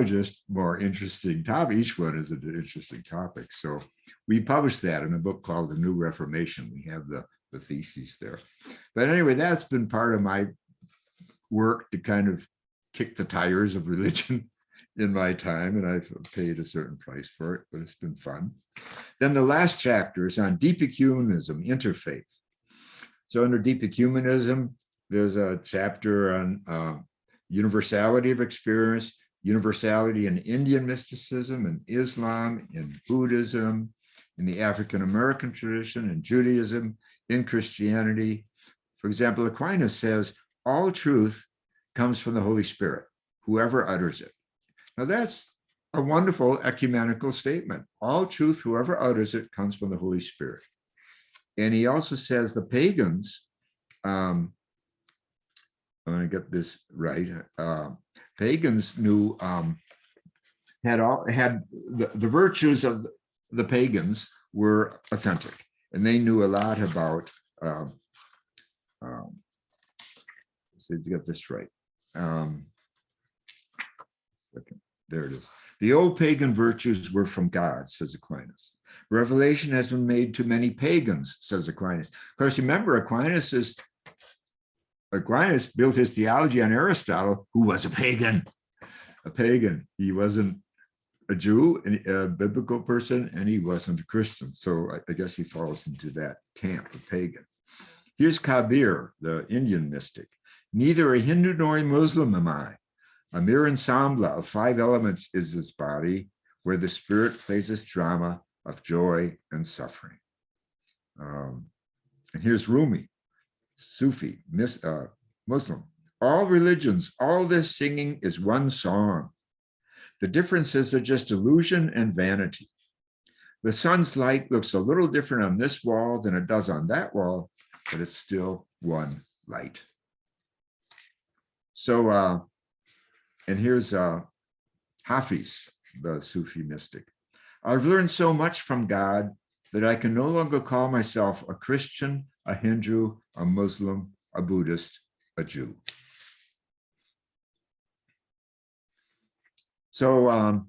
just more interesting topics. Each one is an interesting topic. So we published that in a book called The New Reformation. We have the theses there. But anyway, that's been part of my work to kind of kick the tires of religion in my time, and I've paid a certain price for it, but it's been fun. Then the last chapter is on deep ecumenism, interfaith. So under deep ecumenism, there's a chapter on universality of experience, universality in Indian mysticism and Islam, in Buddhism, in the African American tradition, in Judaism, in Christianity, For example, Aquinas says, all truth comes from the Holy Spirit, whoever utters it. Now that's a wonderful ecumenical statement. All truth, whoever utters it, comes from the Holy Spirit. And he also says the pagans, I'm going to get this right. Pagans knew, had the virtues of the pagans were authentic, and they knew a lot about. Let's see to get this right. There it is. The old pagan virtues were from God, says Aquinas. Revelation has been made to many pagans, says Aquinas. Of course, remember, Aquinas built his theology on Aristotle, who was a pagan. He wasn't a Jew, a biblical person, and he wasn't a Christian. So I guess he falls into that camp of pagan. Here's Kabir, the Indian mystic. Neither a Hindu nor a Muslim am I. A mere ensemble of 5 elements is this body, where the spirit plays its drama of joy and suffering. And here's Rumi, Sufi, Muslim. All religions, all this singing is one song. The differences are just illusion and vanity. The sun's light looks a little different on this wall than it does on that wall, but it's still one light. So, and here's Hafiz, the Sufi mystic. I've learned so much from God that I can no longer call myself a Christian, a Hindu, a Muslim, a Buddhist, a Jew. So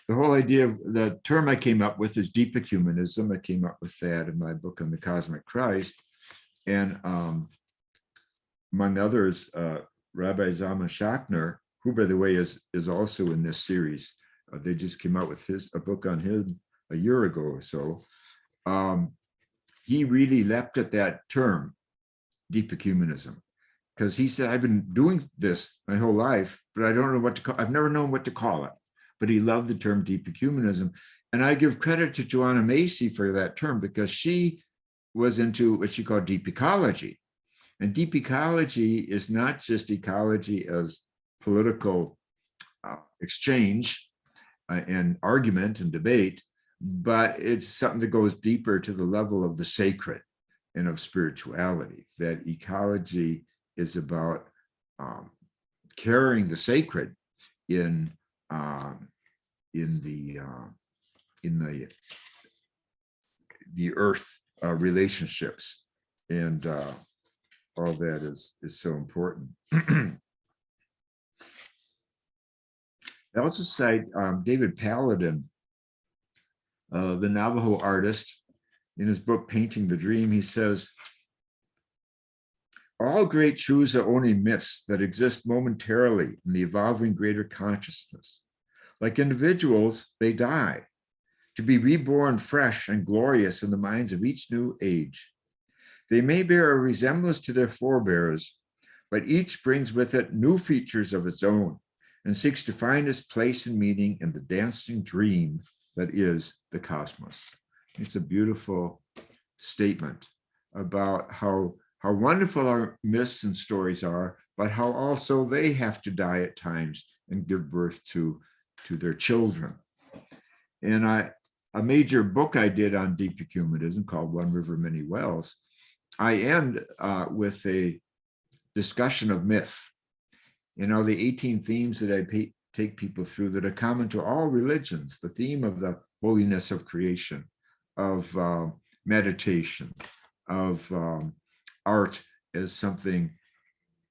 the whole idea of the term I came up with is deep ecumenism. I came up with that in my book on the Cosmic Christ. And among others, Rabbi Zalman Schachter, who, by the way, is also in this series. They just came out with a book on him a year ago or so. He really leapt at that term, deep ecumenism, because he said, I've been doing this my whole life, but I don't know what to call, I've never known what to call it. But he loved the term deep ecumenism. And I give credit to Joanna Macy for that term, because she was into what she called deep ecology. And deep ecology is not just ecology as political exchange and argument and debate, but it's something that goes deeper to the level of the sacred and of spirituality. That ecology is about carrying the sacred in the earth relationships, and all that is so important. I also cite David Paladin, the Navajo artist. In his book, Painting the Dream, he says, all great truths are only myths that exist momentarily in the evolving greater consciousness. Like individuals, they die, to be reborn fresh and glorious in the minds of each new age. They may bear a resemblance to their forebears, but each brings with it new features of its own and seeks to find its place and meaning in the dancing dream that is the cosmos. It's a beautiful statement about how wonderful our myths and stories are, but how also they have to die at times and give birth to their children. And a major book I did on deep ecumenism called One River, Many Wells, I end with a discussion of myth. You know, the 18 themes that I take people through that are common to all religions, the theme of the holiness of creation, of meditation, of art as something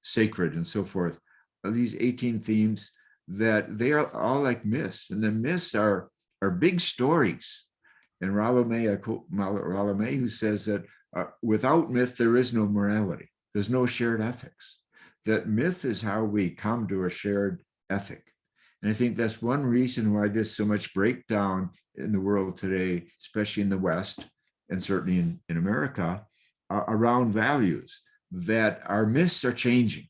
sacred and so forth. These 18 themes, that they are all like myths, and the myths are big stories. And Rollo May, I quote Rollo May, who says that without myth, there is no morality. There's no shared ethics. That myth is how we come to a shared ethic. And I think that's one reason why there's so much breakdown in the world today, especially in the West, and certainly in America, around values, that our myths are changing.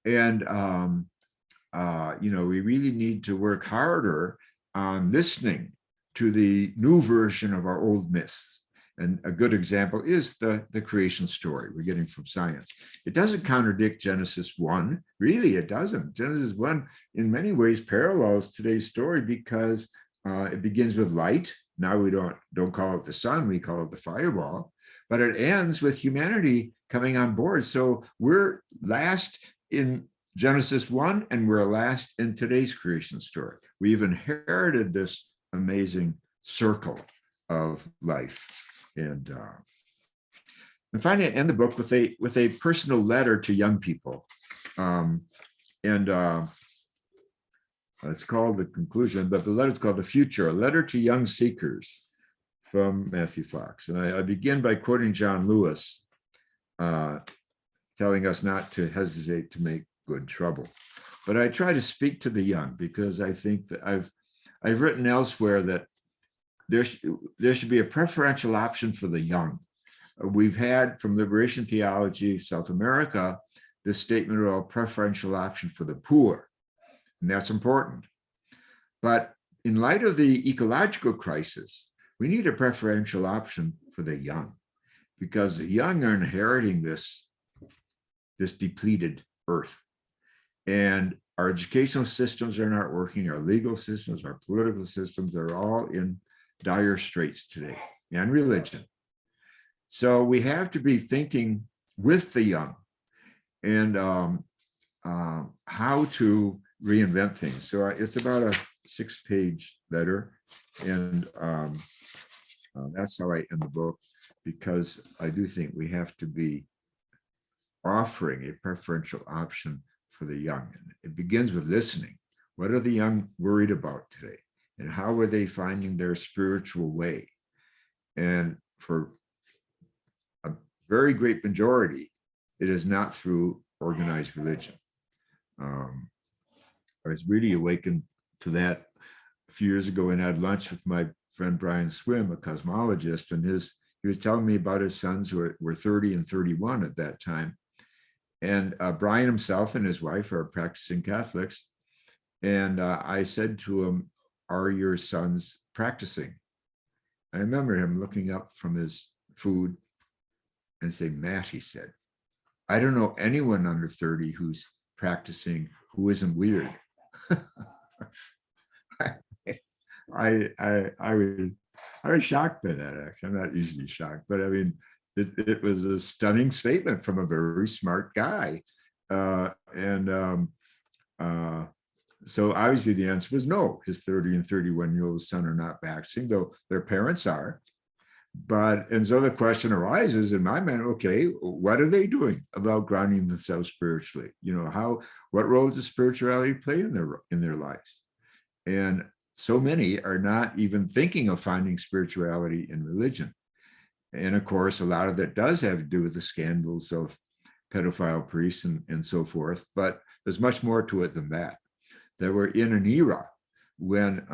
And, you know, we really need to work harder on listening to the new version of our old myths And a good example is the creation story we're getting from science. It doesn't contradict Genesis 1. Really, it doesn't. Genesis 1 in many ways parallels today's story because it begins with light. Now we don't call it the sun, we call it the fireball. But it ends with humanity coming on board. So we're last in Genesis 1 and we're last in today's creation story. We've inherited this amazing circle of life. And finally, I end the book with a personal letter to young people. It's called The Conclusion, but the letter is called The Future, a letter to young seekers from Matthew Fox. And I begin by quoting John Lewis, telling us not to hesitate to make good trouble. But I try to speak to the young because I think that I've written elsewhere that there should be a preferential option for the young. We've had from liberation theology, South America, this statement of a preferential option for the poor, and that's important. But in light of the ecological crisis, we need a preferential option for the young, because the young are inheriting this depleted earth. And our educational systems are not working, our legal systems, our political systems are all in dire straits today, and religion. So we have to be thinking with the young and how to reinvent things. So it's about a 6-page letter, and that's how I end the book, because I do think we have to be offering a preferential option for the young. And it begins with listening. What are the young worried about today? And how are they finding their spiritual way? And for a very great majority, it is not through organized religion. I was really awakened to that a few years ago and had lunch with my friend Brian Swim, a cosmologist, and he was telling me about his sons who were 30 and 31 at that time. And Brian himself and his wife are practicing Catholics. And I said to him, "Are your sons practicing?" I remember him looking up from his food and saying, "Matt," he said, "I don't know anyone under 30 who's practicing who isn't weird." I was shocked by that, actually. I'm not easily shocked, but I mean, it was a stunning statement from a very smart guy. So obviously the answer was no. His 30 and 31-year-old son are not practicing, though their parents are. And so the question arises in my mind, okay, what are they doing about grounding themselves spiritually? What role does spirituality play in their lives? And so many are not even thinking of finding spirituality in religion. And of course, a lot of that does have to do with the scandals of pedophile priests and so forth, but there's much more to it than that. That we're in an era when,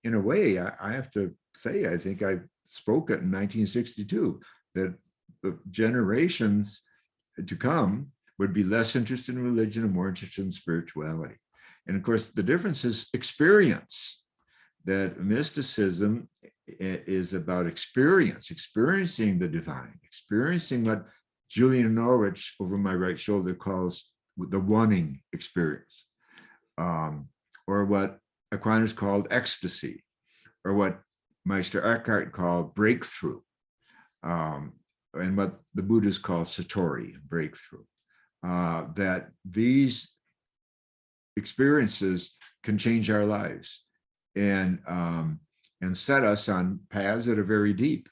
in a way, I have to say, I think I spoke it in 1962, that the generations to come would be less interested in religion and more interested in spirituality. And of course, the difference is experience, that mysticism is about experiencing the divine, experiencing what Julian Norwich over my right shoulder calls the wanting experience, or what Aquinas called ecstasy, or what Meister Eckhart called breakthrough, and what the Buddhists call satori, breakthrough. That these experiences can change our lives and set us on paths that are very deep.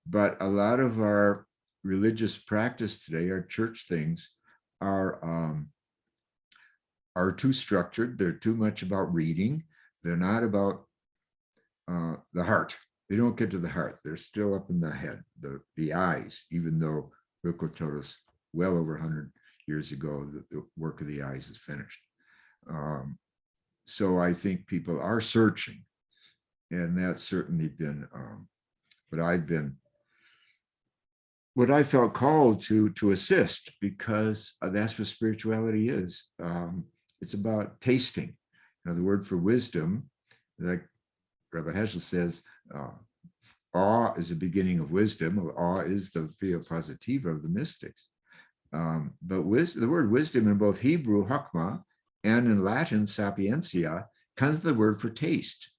But a lot of our religious practice today, our church things, are too structured. They're too much about reading. They're not about the heart. They don't get to the heart. They're still up in the head, the eyes, even though Rilke told us well over 100 years ago that the work of the eyes is finished. So I think people are searching, and that's certainly been what I felt called to assist, because that's what spirituality is. It's about tasting. The word for wisdom, like Rabbi Heschel says, awe is the beginning of wisdom. Awe is the via positiva of the mystics. But the word wisdom in both Hebrew, hakma, and in Latin, sapientia, comes the word for taste.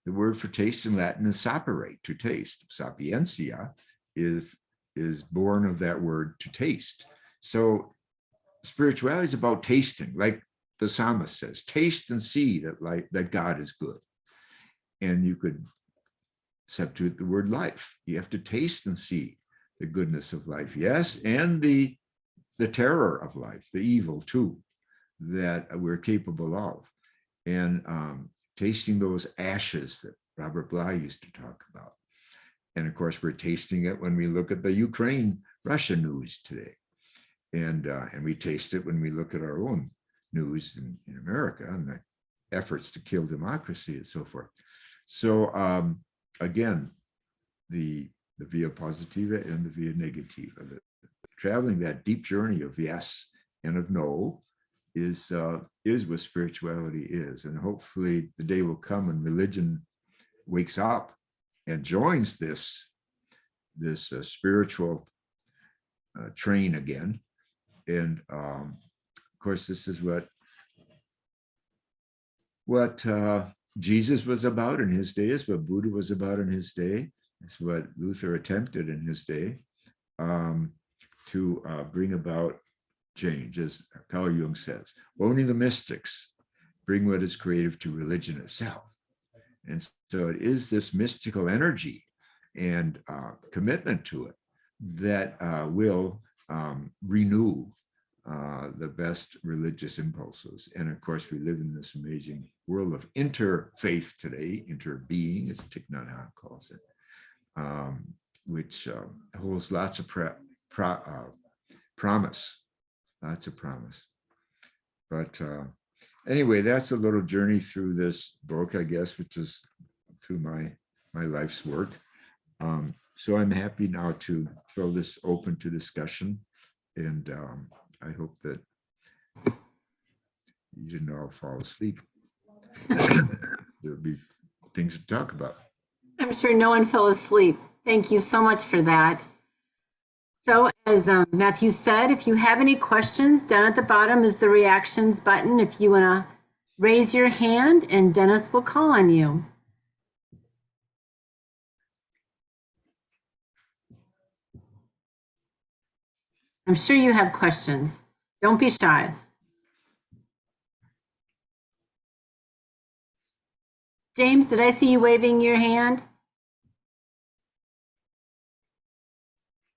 The word for taste in Latin is sapere, to taste. Sapientia is born of that word to taste. So spirituality is about tasting, like the psalmist says, taste and see that God is good. And you could substitute the word life. You have to taste and see the goodness of life. Yes, and the terror of life, the evil too, that we're capable of. And tasting those ashes that Robert Bly used to talk about. And of course, we're tasting it when we look at the Ukraine-Russia news today. And we taste it when we look at our own news in America and the efforts to kill democracy and so forth. So again, the via positiva and the via negativa, traveling that deep journey of yes and of no is what spirituality is. And hopefully the day will come when religion wakes up and joins this spiritual train again. And of course, this is what Jesus was about in his day, is what Buddha was about in his day. It's what Luther attempted in his day to bring about change, as Carl Jung says. Only the mystics bring what is creative to religion itself. And so it is this mystical energy and commitment to it that will renew the best religious impulses. And of course, we live in this amazing world of interfaith today, interbeing, as Thich Nhat Hanh calls it, which holds lots of promise, lots of promise. But anyway, that's a little journey through this book, I guess, which is through my life's work. So I'm happy now to throw this open to discussion, and I hope that you didn't all fall asleep. There'll be things to talk about. I'm sure no one fell asleep. Thank you so much for that. So as Matthew said, if you have any questions, down at the bottom is the reactions button. If you want to raise your hand, and Dennis will call on you. I'm sure you have questions. Don't be shy. James, did I see you waving your hand?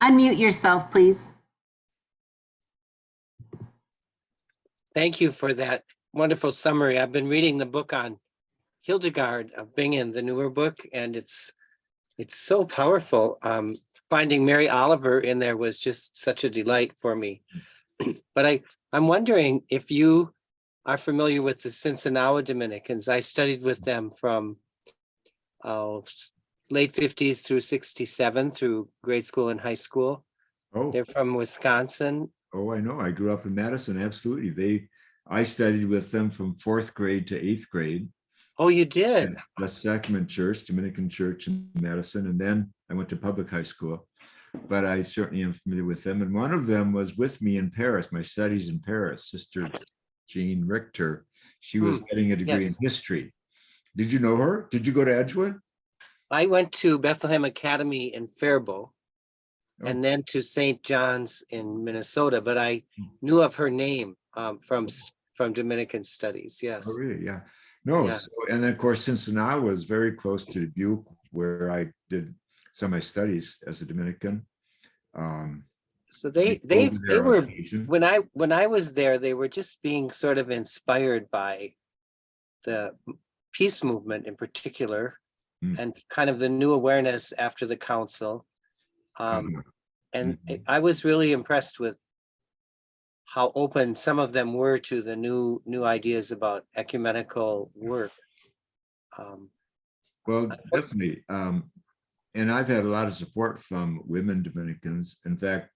Unmute yourself, please. Thank you for that wonderful summary. I've been reading the book on Hildegard of Bingen, the newer book, and it's so powerful. Finding Mary Oliver in there was just such a delight for me. But I'm wondering if you are familiar with the Sinsinawa Dominicans. I studied with them from late 50s through 67 through grade school and high school. Oh, They're from Wisconsin. oh, I know. I grew up in Madison. Absolutely. I studied with them from 4th grade to 8th grade. Oh, you did? At the Sacrament Church, Dominican Church in Madison. And then I went to public high school, but I certainly am familiar with them. And one of them was with me in Paris, my studies in Paris, Sister Jean Richter. She was getting a degree in history. Did you know her? Did you go to Edgewood? I went to Bethlehem Academy in Faribault and then to St. John's in Minnesota, but I knew of her name from Dominican studies. Yes. Oh, really? Yeah. No. Yeah. So, and then of course, Cincinnati was very close to Dubuque, where I did some of my studies as a Dominican. So they were, when I was there, they were just being sort of inspired by the peace movement in particular, and kind of the new awareness after the council. And I was really impressed with how open some of them were to the new ideas about ecumenical work. Well, definitely. And I've had a lot of support from women Dominicans. In fact,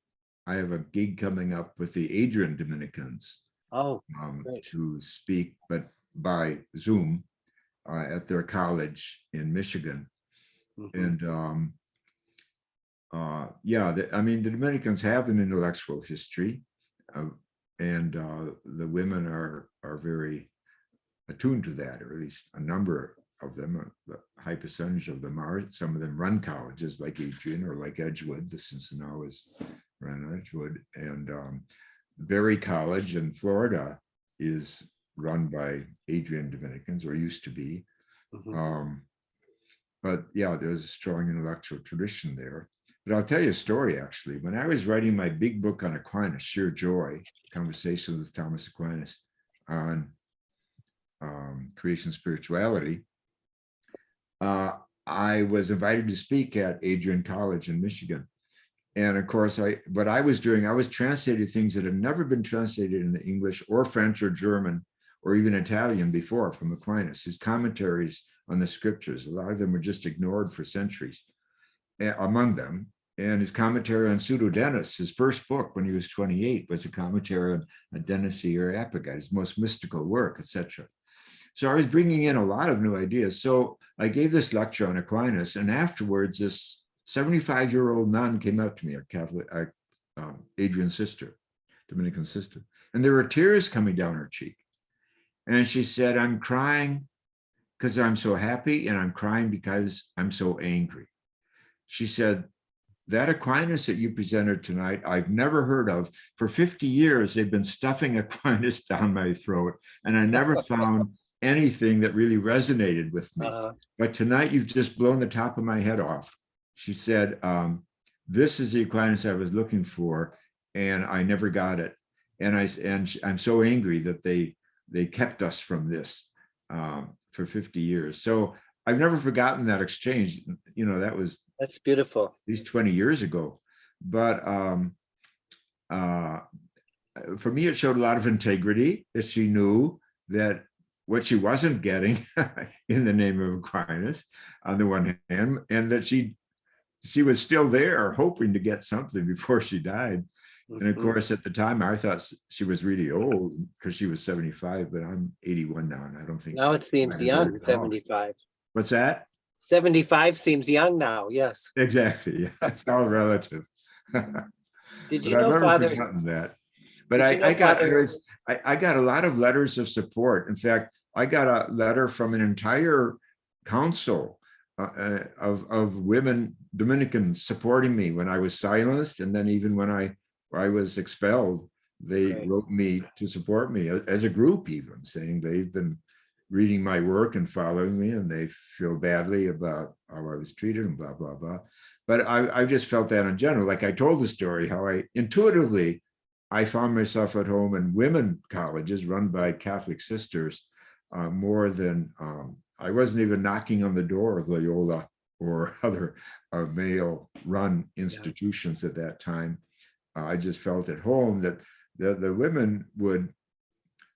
I have a gig coming up with the Adrian Dominicans to speak, but by Zoom at their college in Michigan. And Yeah, I mean, the Dominicans have an intellectual history, and the women are very attuned to that, or at least a number of them. A high percentage of them are. Some of them run colleges like Adrian or like Edgewood. The Cincinnati is run Edgewood, and Berry College in Florida is run by Adrian Dominicans, or used to be. But yeah, there's a strong intellectual tradition there. But I'll tell you a story, actually. When I was writing my big book on Aquinas, Sheer Joy, Conversations with Thomas Aquinas on creation spirituality, I was invited to speak at Adrian College in Michigan. And of course, what I was doing, I was translating things that had never been translated into English or French or German or even Italian before from Aquinas. His commentaries on the scriptures, a lot of them were just ignored for centuries, among them. And his commentary on Pseudo-Denis, his first book when he was 28, was a commentary on Denis the Areopagite, his most mystical work, etc. So I was bringing in a lot of new ideas. So I gave this lecture on Aquinas, and afterwards, this 75-year-old nun came up to me, a Catholic, Adrian's sister, Dominican sister, and there were tears coming down her cheek. And she said, "I'm crying because I'm so happy, and I'm crying because I'm so angry." She said, "That Aquinas that you presented tonight, I've never heard of. For 50 years, they've been stuffing Aquinas down my throat, and I never found anything that really resonated with me. But tonight, you've just blown the top of my head off." She said, "This is the Aquinas I was looking for, and I never got it. And I'm so angry that they kept us from this for 50 years." So I've never forgotten that exchange. You know, that's beautiful. At least 20 years ago. But for me, it showed a lot of integrity, that she knew that what she wasn't getting in the name of Aquinas on the one hand, and that she was still there hoping to get something before she died. And of course, at the time, I thought she was really old because she was 75, but I'm 81 now, and I don't think now it seems young, 75. What's that? 75 seems young now, yes. Exactly. Yeah, it's all relative. Did you know, Father? That. But I got a lot of letters of support. In fact, I got a letter from an entire council of women Dominicans supporting me when I was silenced, and then even when I was expelled, they wrote me to support me as a group, even saying they've been reading my work and following me, and they feel badly about how I was treated and blah, blah, blah. But I just felt that in general. Like I told the story, how I intuitively, I found myself at home in women colleges run by Catholic sisters more than, I wasn't even knocking on the door of Loyola or other male-run institutions at that time. I just felt at home that the women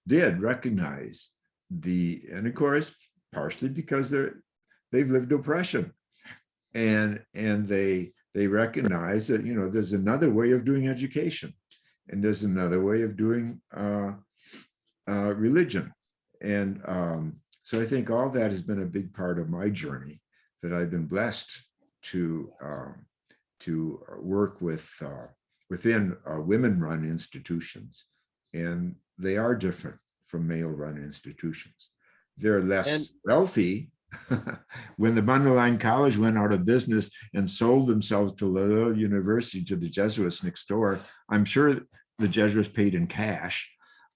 did recognize and of course, partially because they've lived oppression, and they recognize that, you know, there's another way of doing education, and there's another way of doing religion. And so I think all that has been a big part of my journey, that I've been blessed to work with within women-run institutions, and they are different from male-run institutions. They're less wealthy. When the Mundelein College went out of business and sold themselves to Loyola University to the Jesuits next door, I'm sure the Jesuits paid in cash.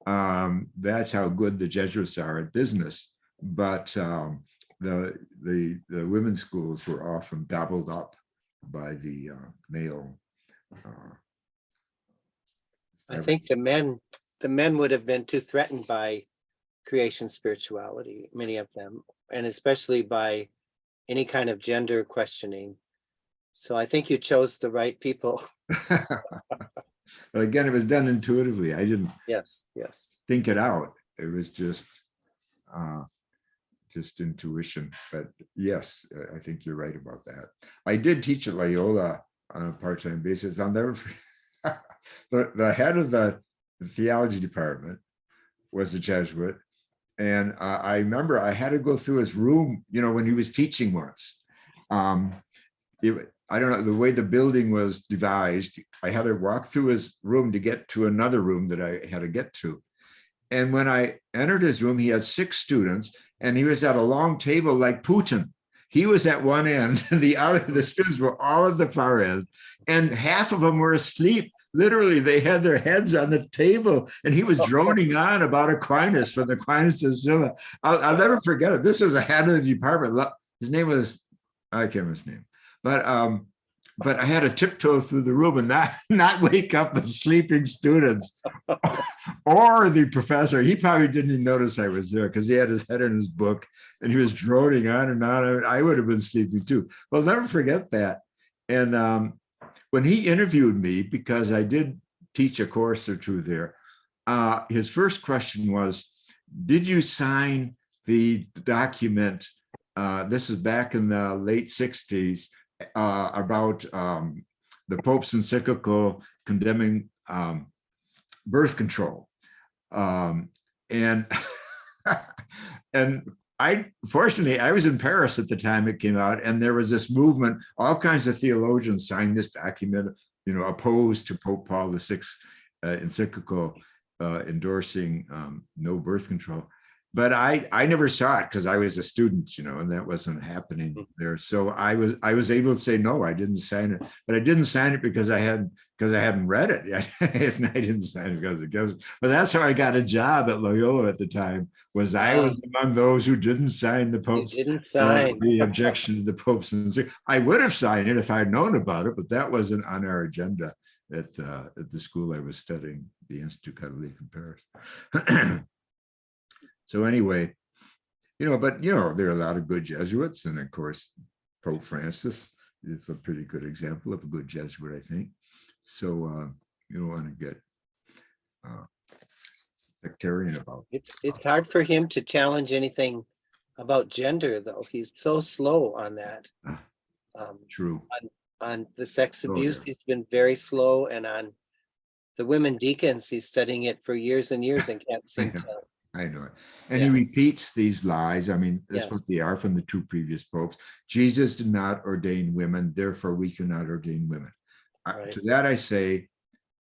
That's how good the Jesuits are at business. But the women's schools were often gobbled up by the male. I think the men would have been too threatened by creation spirituality, many of them, and especially by any kind of gender questioning. So I think you chose the right people. But again, it was done intuitively. I didn't think it out. It was just intuition. But yes, I think you're right about that. I did teach at Loyola on a part-time basis. I'll never forget. The head of the theology department was a Jesuit. And I remember I had to go through his room, you know, when he was teaching once. I don't know, the way the building was devised, I had to walk through his room to get to another room that I had to get to. And when I entered his room, he had 6 students, and he was at a long table like Putin. He was at one end, and the students were all at the far end, and half of them were asleep. Literally, they had their heads on the table, and he was droning on about Aquinas from the Aquinas of Summa. I'll never forget it. This was a head of the department. His name was, I can't remember his name, but I had to tiptoe through the room and not wake up the sleeping students or the professor. He probably didn't even notice I was there because he had his head in his book and he was droning on and on. I would have been sleeping too. Well, never forget that. And when he interviewed me, because I did teach a course or two there, his first question was, did you sign the document? This is back in the late 60s. About the Pope's encyclical condemning birth control. And fortunately, I was in Paris at the time it came out, and there was this movement, all kinds of theologians signed this document, opposed to Pope Paul VI encyclical endorsing no birth control. But I never saw it because I was a student, and that wasn't happening there. So I was able to say no, I didn't sign it. But I didn't sign it because I hadn't read it yet. I didn't sign it because. But that's how I got a job at Loyola at the time. Was I was among those who didn't sign the Pope's the objection to the Pope's. I would have signed it if I had known about it, but that wasn't on our agenda at the school I was studying, the Institut Catholique in Paris. So anyway, but there are a lot of good Jesuits, and of course, Pope Francis is a pretty good example of a good Jesuit, I think. So you don't want to get sectarian about it. It's hard for him to challenge anything about gender, though. He's so slow on that. True. On the sex abuse, he's been very slow, and on the women deacons, he's studying it for years and years and can't seem to. I know it. And he repeats these lies. I mean, that's what they are from the 2 previous popes. Jesus did not ordain women, therefore we cannot ordain women. Right. To that I say,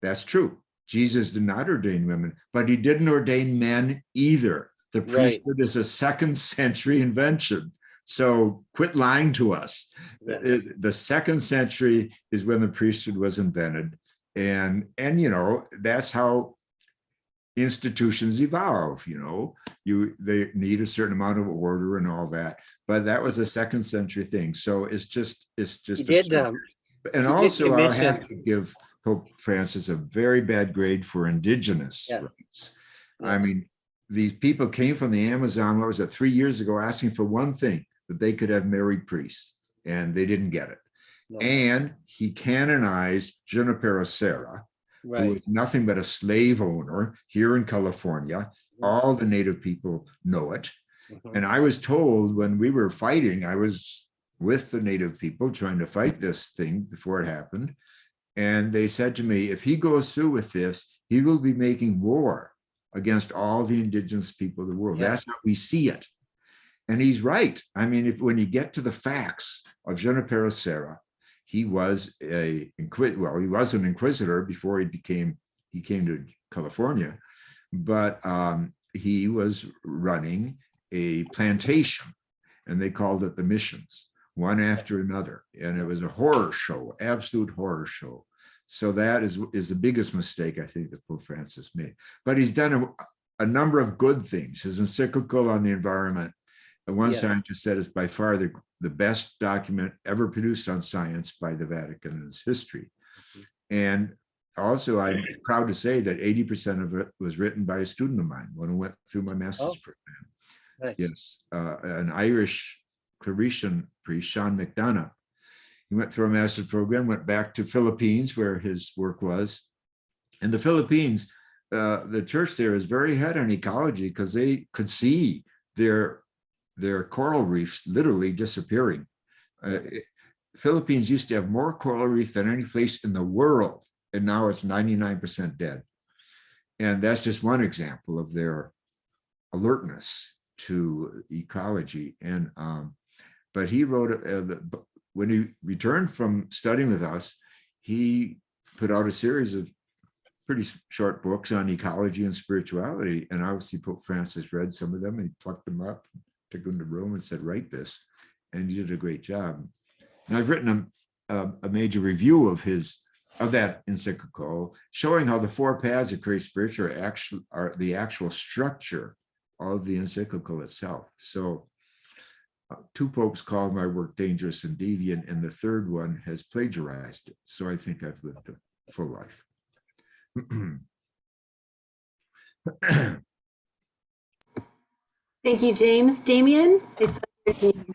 that's true. Jesus did not ordain women, but he didn't ordain men either. The priesthood is a 2nd century invention. So quit lying to us. The 2nd century is when the priesthood was invented. And that's how institutions evolve. They need a certain amount of order and all that, but that was a 2nd century thing. So it's just and also I'll have to give Pope Francis a very bad grade for indigenous rights. I mean, these people came from the Amazon, what was it, 3 years ago, asking for one thing, that they could have married priests, and they didn't get it. And he canonized Junipero Serra, who was nothing but a slave owner here in California. All the native people know it. And I was told when we were fighting, I was with the native people trying to fight this thing before it happened. And they said to me, if he goes through with this, he will be making war against all the indigenous people of the world. That's how we see it. And he's right. I mean, when you get to the facts of Junipero Serra, he was an inquisitor before he came to California, but he was running a plantation, and they called it the missions, one after another. And it was a horror show, absolute horror show. So that is the biggest mistake I think that Pope Francis made. But he's done a number of good things. His encyclical on the environment, one scientist said, is by far the best document ever produced on science by the Vatican in its history. And also, I'm proud to say that 80% of it was written by a student of mine, one who went through my master's program. Nice. Yes, an Irish Claretian priest, Sean McDonough. He went through a master's program, went back to Philippines where his work was. In the Philippines, the church there is very ahead on ecology because they could see their coral reefs literally disappearing. Philippines used to have more coral reef than any place in the world, and now it's 99% dead. And that's just one example of their alertness to ecology. And but he wrote when he returned from studying with us, he put out a series of pretty short books on ecology and spirituality. And obviously Pope Francis read some of them and he plucked them up, took them to Rome and said, write this. And he did a great job. And I've written a major review of that encyclical, showing how the four paths of Create Spiritual are the actual structure of the encyclical itself. So two popes called my work dangerous and deviant, and the third one has plagiarized it. So I think I've lived a full life. Thank you, James. Damien? I saw your name.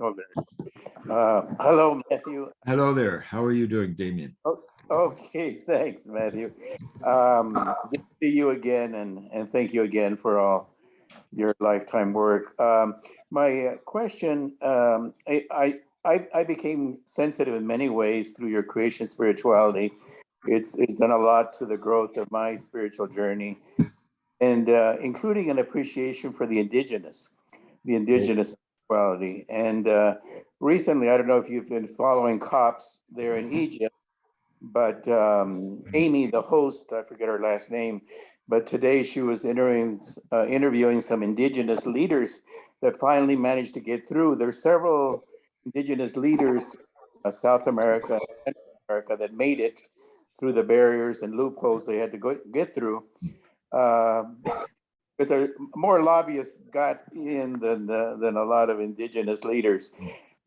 Oh, there. Hello, Matthew. Hello there. How are you doing, Damien? Oh, okay, thanks, Matthew. Good to see you again, and thank you again for all your lifetime work. My question, I became sensitive in many ways through your creation spirituality. It's done a lot to the growth of my spiritual journey, and including an appreciation for the indigenous spirituality. And recently, I don't know if you've been following COPS there in Egypt, but Amy, the host, I forget her last name, but today she was interviewing some indigenous leaders that finally managed to get through. There's several indigenous leaders, South America, and America, that made it through the barriers and loopholes they had to get through. Because there more lobbyists got in than a lot of indigenous leaders.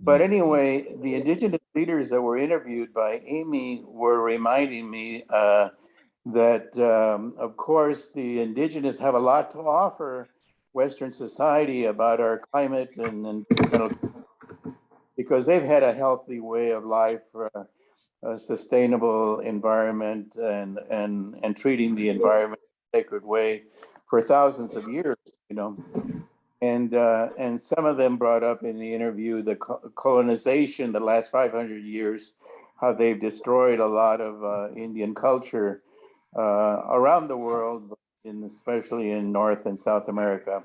But anyway, the indigenous leaders that were interviewed by Amy were reminding me that, of course, the indigenous have a lot to offer Western society about our climate and because they've had a healthy way of life, a sustainable environment, and treating the environment in a sacred way for thousands of years, and some of them brought up in the interview the colonization, the last 500 years, how they've destroyed a lot of Indian culture around the world, especially in North and South America.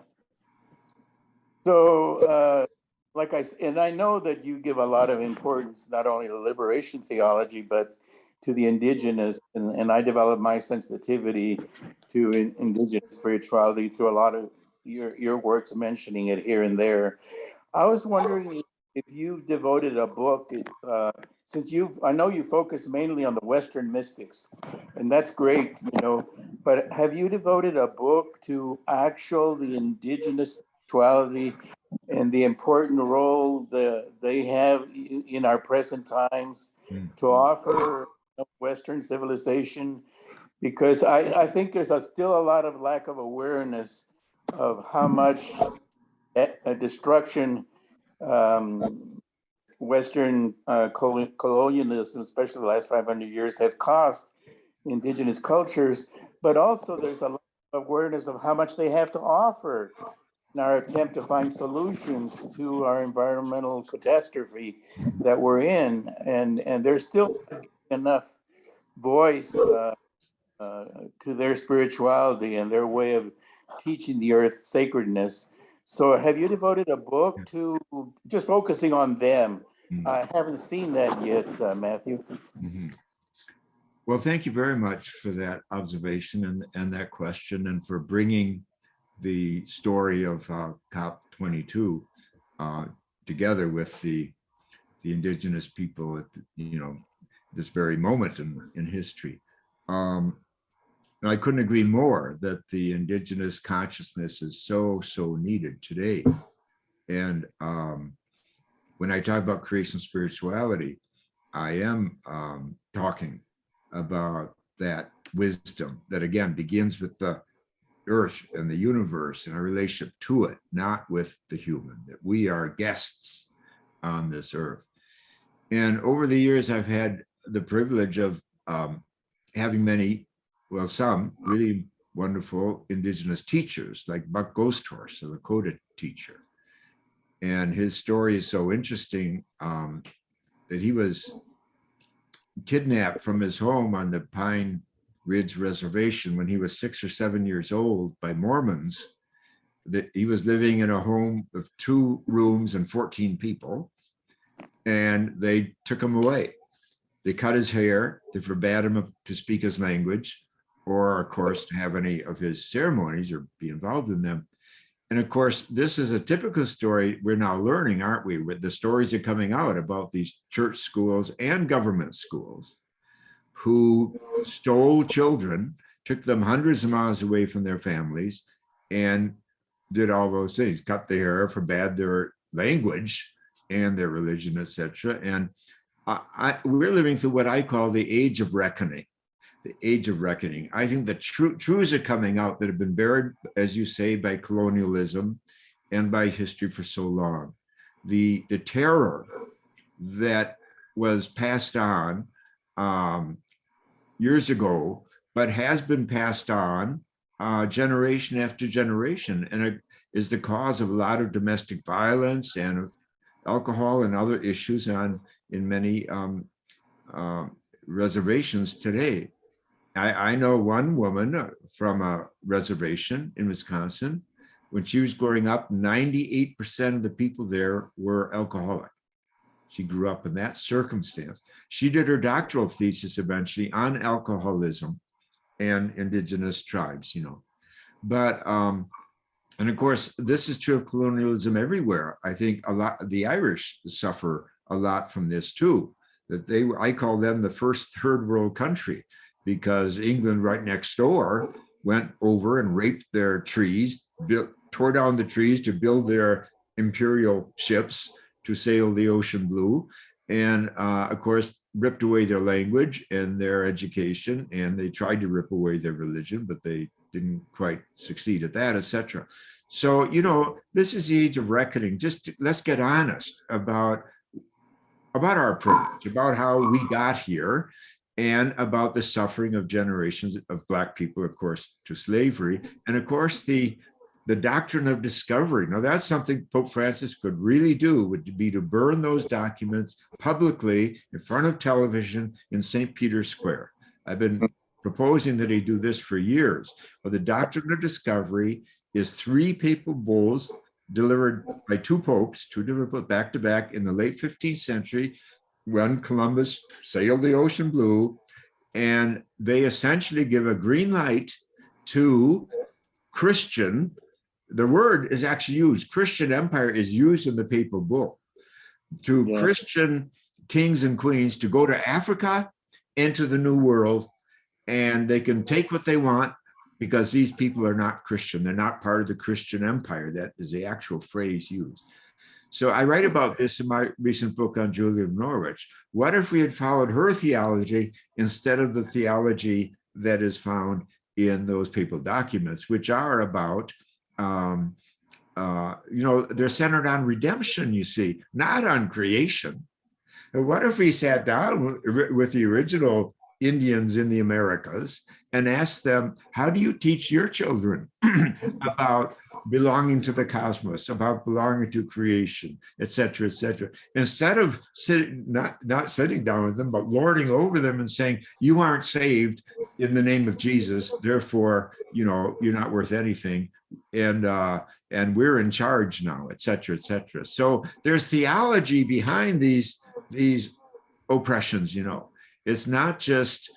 So, I know that you give a lot of importance not only to liberation theology, but to the indigenous, and I developed my sensitivity to indigenous spirituality through a lot of your works, mentioning it here and there. I was wondering if you devoted a book, since I know you focus mainly on the Western mystics, and that's great, but have you devoted a book to the indigenous spirituality and the important role that they have in our present times to offer Western civilization? Because I think there's still a lot of lack of awareness of how much destruction Western colonialism, especially the last 500 years, have cost indigenous cultures, but also there's a lot of awareness of how much they have to offer in our attempt to find solutions to our environmental catastrophe that we're in. And there's still enough voice to their spirituality and their way of teaching the earth sacredness. So have you devoted a book to just focusing on them? I haven't seen that yet, Matthew. Well, thank you very much for that observation and that question, and for bringing the story of COP22 together with the indigenous people at this very moment in history. And I couldn't agree more that the indigenous consciousness is so needed today. And when I talk about creation spirituality, I am talking about that wisdom that, again, begins with the earth and the universe and our relationship to it, not with the human, that we are guests on this earth. And over the years, I've had the privilege of having some really wonderful indigenous teachers, like Buck Ghosthorse, a Lakota teacher. And his story is so interesting. that he was kidnapped from his home on the Pine Ridge Reservation when he was 6 or 7 years old by Mormons. That he was living in a home of 2 rooms and 14 people, and they took him away. They cut his hair, they forbade him to speak his language, or of course to have any of his ceremonies or be involved in them. And of course, this is a typical story we're now learning, aren't we? With the stories are coming out about these church schools and government schools who stole children, took them hundreds of miles away from their families, and did all those things, cut their hair, forbade their language and their religion, etc. And we're living through what I call the age of reckoning. The age of reckoning. I think the truths are coming out that have been buried, as you say, by colonialism and by history for so long. The terror that was passed on years ago, but has been passed on generation after generation, and it is the cause of a lot of domestic violence and alcohol and other issues in many reservations today. I know one woman from a reservation in Wisconsin. When she was growing up, 98% of the people there were alcoholic. She grew up in that circumstance. She did her doctoral thesis eventually on alcoholism and indigenous tribes, you know. But, and of course, this is true of colonialism everywhere. I think a lot, the Irish suffer a lot from this too, that they were, I call them the first third world country, because England right next door went over and raped their trees, tore down the trees to build their imperial ships to sail the ocean blue. And of course, ripped away their language and their education, and they tried to rip away their religion, but they didn't quite succeed at that, etc. So, you know, this is the age of reckoning. Let's get honest about our approach, about how we got here, and about the suffering of generations of Black people, of course, to slavery, and of course, the doctrine of discovery. Now, that's something Pope Francis could really do, would be to burn those documents publicly in front of television in St. Peter's Square. I've been proposing that he do this for years. But the doctrine of discovery is 3 papal bulls delivered by 2 popes, 2 different back to back in the late 15th century, when Columbus sailed the ocean blue, and they essentially give a green light to Christian. The word is actually used, Christian empire is used in the papal bull, to Christian kings and queens to go to Africa and to the New World, and they can take what they want because these people are not Christian. They're not part of the Christian empire. That is the actual phrase used. So I write about this in my recent book on Julia of Norwich. What if we had followed her theology instead of the theology that is found in those papal documents, which are about, you know, they're centered on redemption, you see, not on creation. And what if we sat down with the original Indians in the Americas and asked them, how do you teach your children about belonging to the cosmos, about belonging to creation, et cetera, instead of not sitting down with them, but lording over them and saying, you aren't saved in the name of Jesus, therefore, you know, you're not worth anything, and we're in charge now, et cetera, et cetera. So there's theology behind these oppressions, you know. It's not just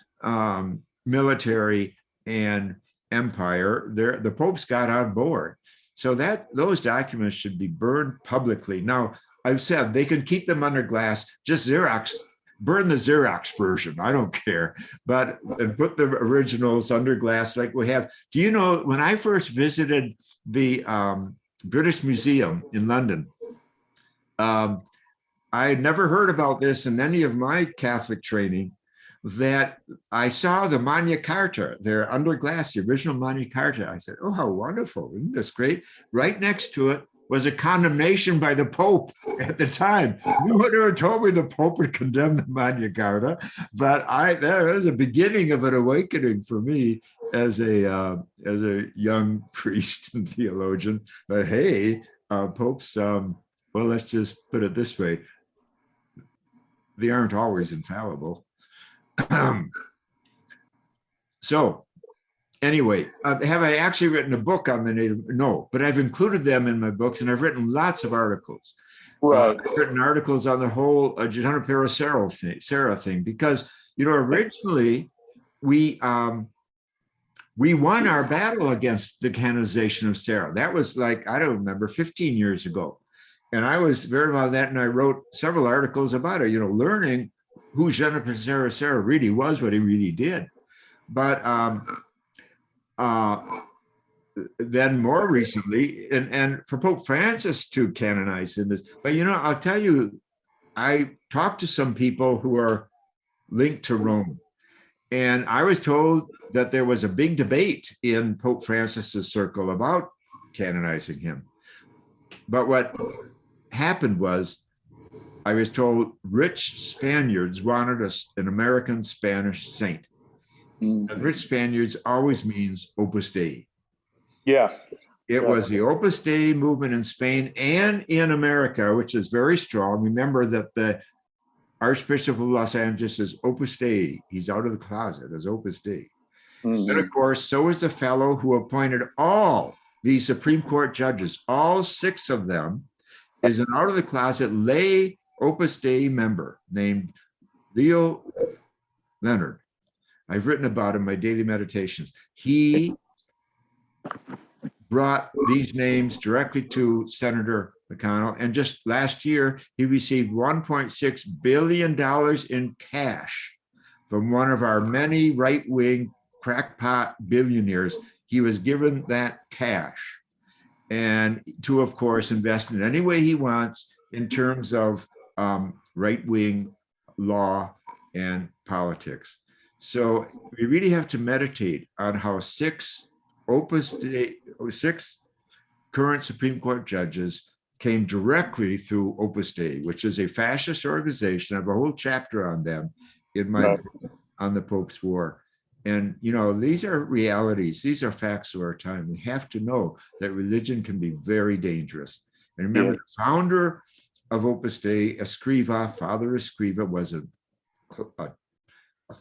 military and empire. The popes got on board. So those documents should be burned publicly. Now, I've said they can keep them under glass, just Xerox, burn the Xerox version, I don't care, and put the originals under glass like we have. Do you know, when I first visited the British Museum in London, I had never heard about this in any of my Catholic training, that I saw the Magna Carta there under glass, the original Magna Carta. I said, oh, how wonderful, isn't this great? Right next to it was a condemnation by the Pope at the time. You would have told me the Pope would condemn the Magna Carta, but that was a beginning of an awakening for me as a young priest and theologian. But hey, popes, well, let's just put it this way. they aren't always infallible. So anyway, have I actually written a book on the Native? No, but I've included them in my books, and I've written lots of articles. Right. I've written articles on the whole Junipero Serra thing, because, you know, originally we won our battle against the canonization of Serra. That was like, I don't remember, 15 years ago. And I was very involved in that, and I wrote several articles about it, you know, learning who Junipero Serra really was, what he really did. But then more recently, and for Pope Francis to canonize him is, but you know, I'll tell you, I talked to some people who are linked to Rome, and I was told that there was a big debate in Pope Francis's circle about canonizing him. But what happened was, I was told rich Spaniards wanted an American Spanish saint. And rich Spaniards always means Opus Dei. Yeah. It was the Opus Dei movement in Spain and in America, which is very strong. Remember that the Archbishop of Los Angeles is Opus Dei. He's out of the closet as Opus Dei. And of course, so is the fellow who appointed all these Supreme Court judges, all 6 of them, is an out of the closet lay Opus Dei member named Leo Leonard. I've written about him in my daily meditations. He brought these names directly to Senator McConnell, and just last year he received $1.6 billion in cash from one of our many right-wing crackpot billionaires. He was given that cash, and to, of course, invest in any way he wants in terms of right-wing law and politics. So we really have to meditate on how 6 current Supreme Court judges came directly through Opus Dei, which is a fascist organization. I have a whole chapter on them in my book on the Pope's War. And, you know, these are realities. These are facts of our time. We have to know that religion can be very dangerous. And remember, the founder of Opus Dei, Escriva, Father Escriva, was a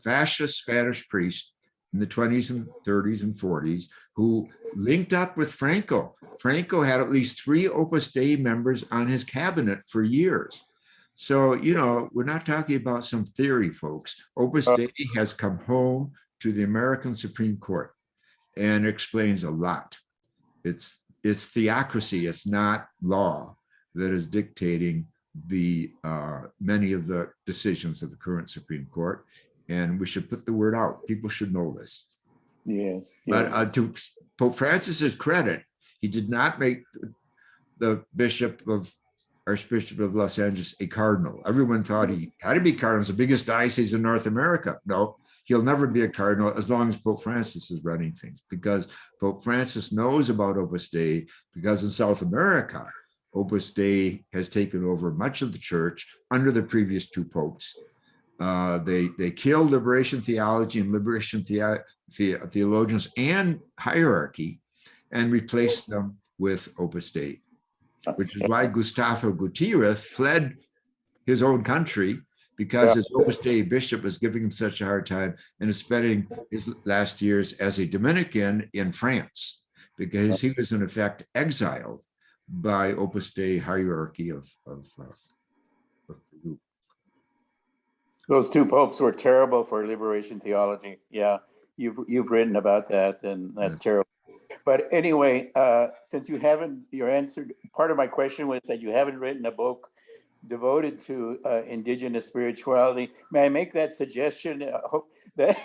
fascist Spanish priest in the 20s and 30s and 40s who linked up with Franco. Franco had at least 3 Opus Dei members on his cabinet for years. So, you know, we're not talking about some theory, folks. Opus Dei has come home to the American Supreme Court and explains a lot. It's theocracy, it's not law that is dictating the many of the decisions of the current Supreme Court. And we should put the word out. People should know this. Yes. But to Pope Francis's credit, he did not make the Archbishop of Los Angeles a cardinal. Everyone thought he had to be cardinal. It's the biggest diocese in North America. No, he'll never be a cardinal as long as Pope Francis is running things, because Pope Francis knows about Opus Dei, because in South America, Opus Dei has taken over much of the church under the previous 2 popes. They killed liberation theology and liberation theologians and hierarchy and replaced them with Opus Dei, which is why Gustavo Gutierrez fled his own country, because his Opus Dei bishop was giving him such a hard time and is spending his last years as a Dominican in France, because he was in effect exiled by Opus Dei hierarchy of Peru. Those 2 popes were terrible for liberation theology. Yeah, you've written about that, and that's terrible. But anyway, since you answered part of my question was that you haven't written a book devoted to indigenous spirituality. May I make that suggestion? I hope that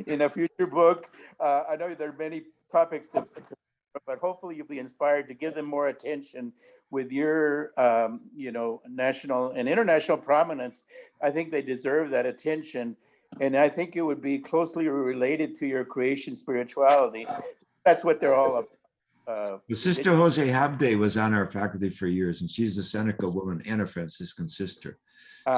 in a future book, I know there are many topics but hopefully you'll be inspired to give them more attention with your, national and international prominence. I think they deserve that attention. And I think it would be closely related to your creation spirituality. That's what they're all about. The Sister Jose Habde was on our faculty for years, and she's a Seneca woman and a Franciscan sister.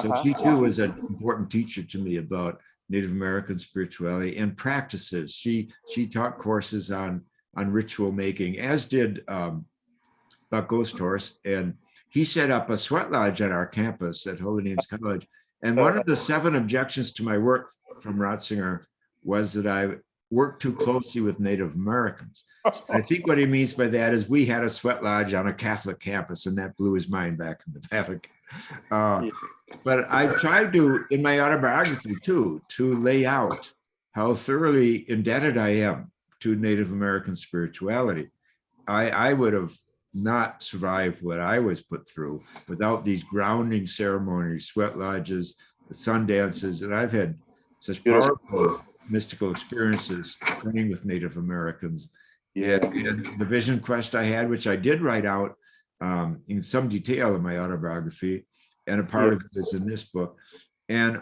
So she too was an important teacher to me about Native American spirituality and practices. She taught courses on ritual making, as did Buck Ghosthorst, and he set up a sweat lodge at our campus at Holy Names College. And one of the 7 objections to my work from Ratzinger was that I worked too closely with Native Americans. I think what he means by that is we had a sweat lodge on a Catholic campus, and that blew his mind back in the Vatican. But I've tried to, in my autobiography too, to lay out how thoroughly indebted I am to Native American spirituality. I would have not survived what I was put through without these grounding ceremonies, sweat lodges, the sun dances, and I've had such powerful mystical experiences training with Native Americans. And the vision quest I had, which I did write out in some detail in my autobiography, and a part of it is in this book. And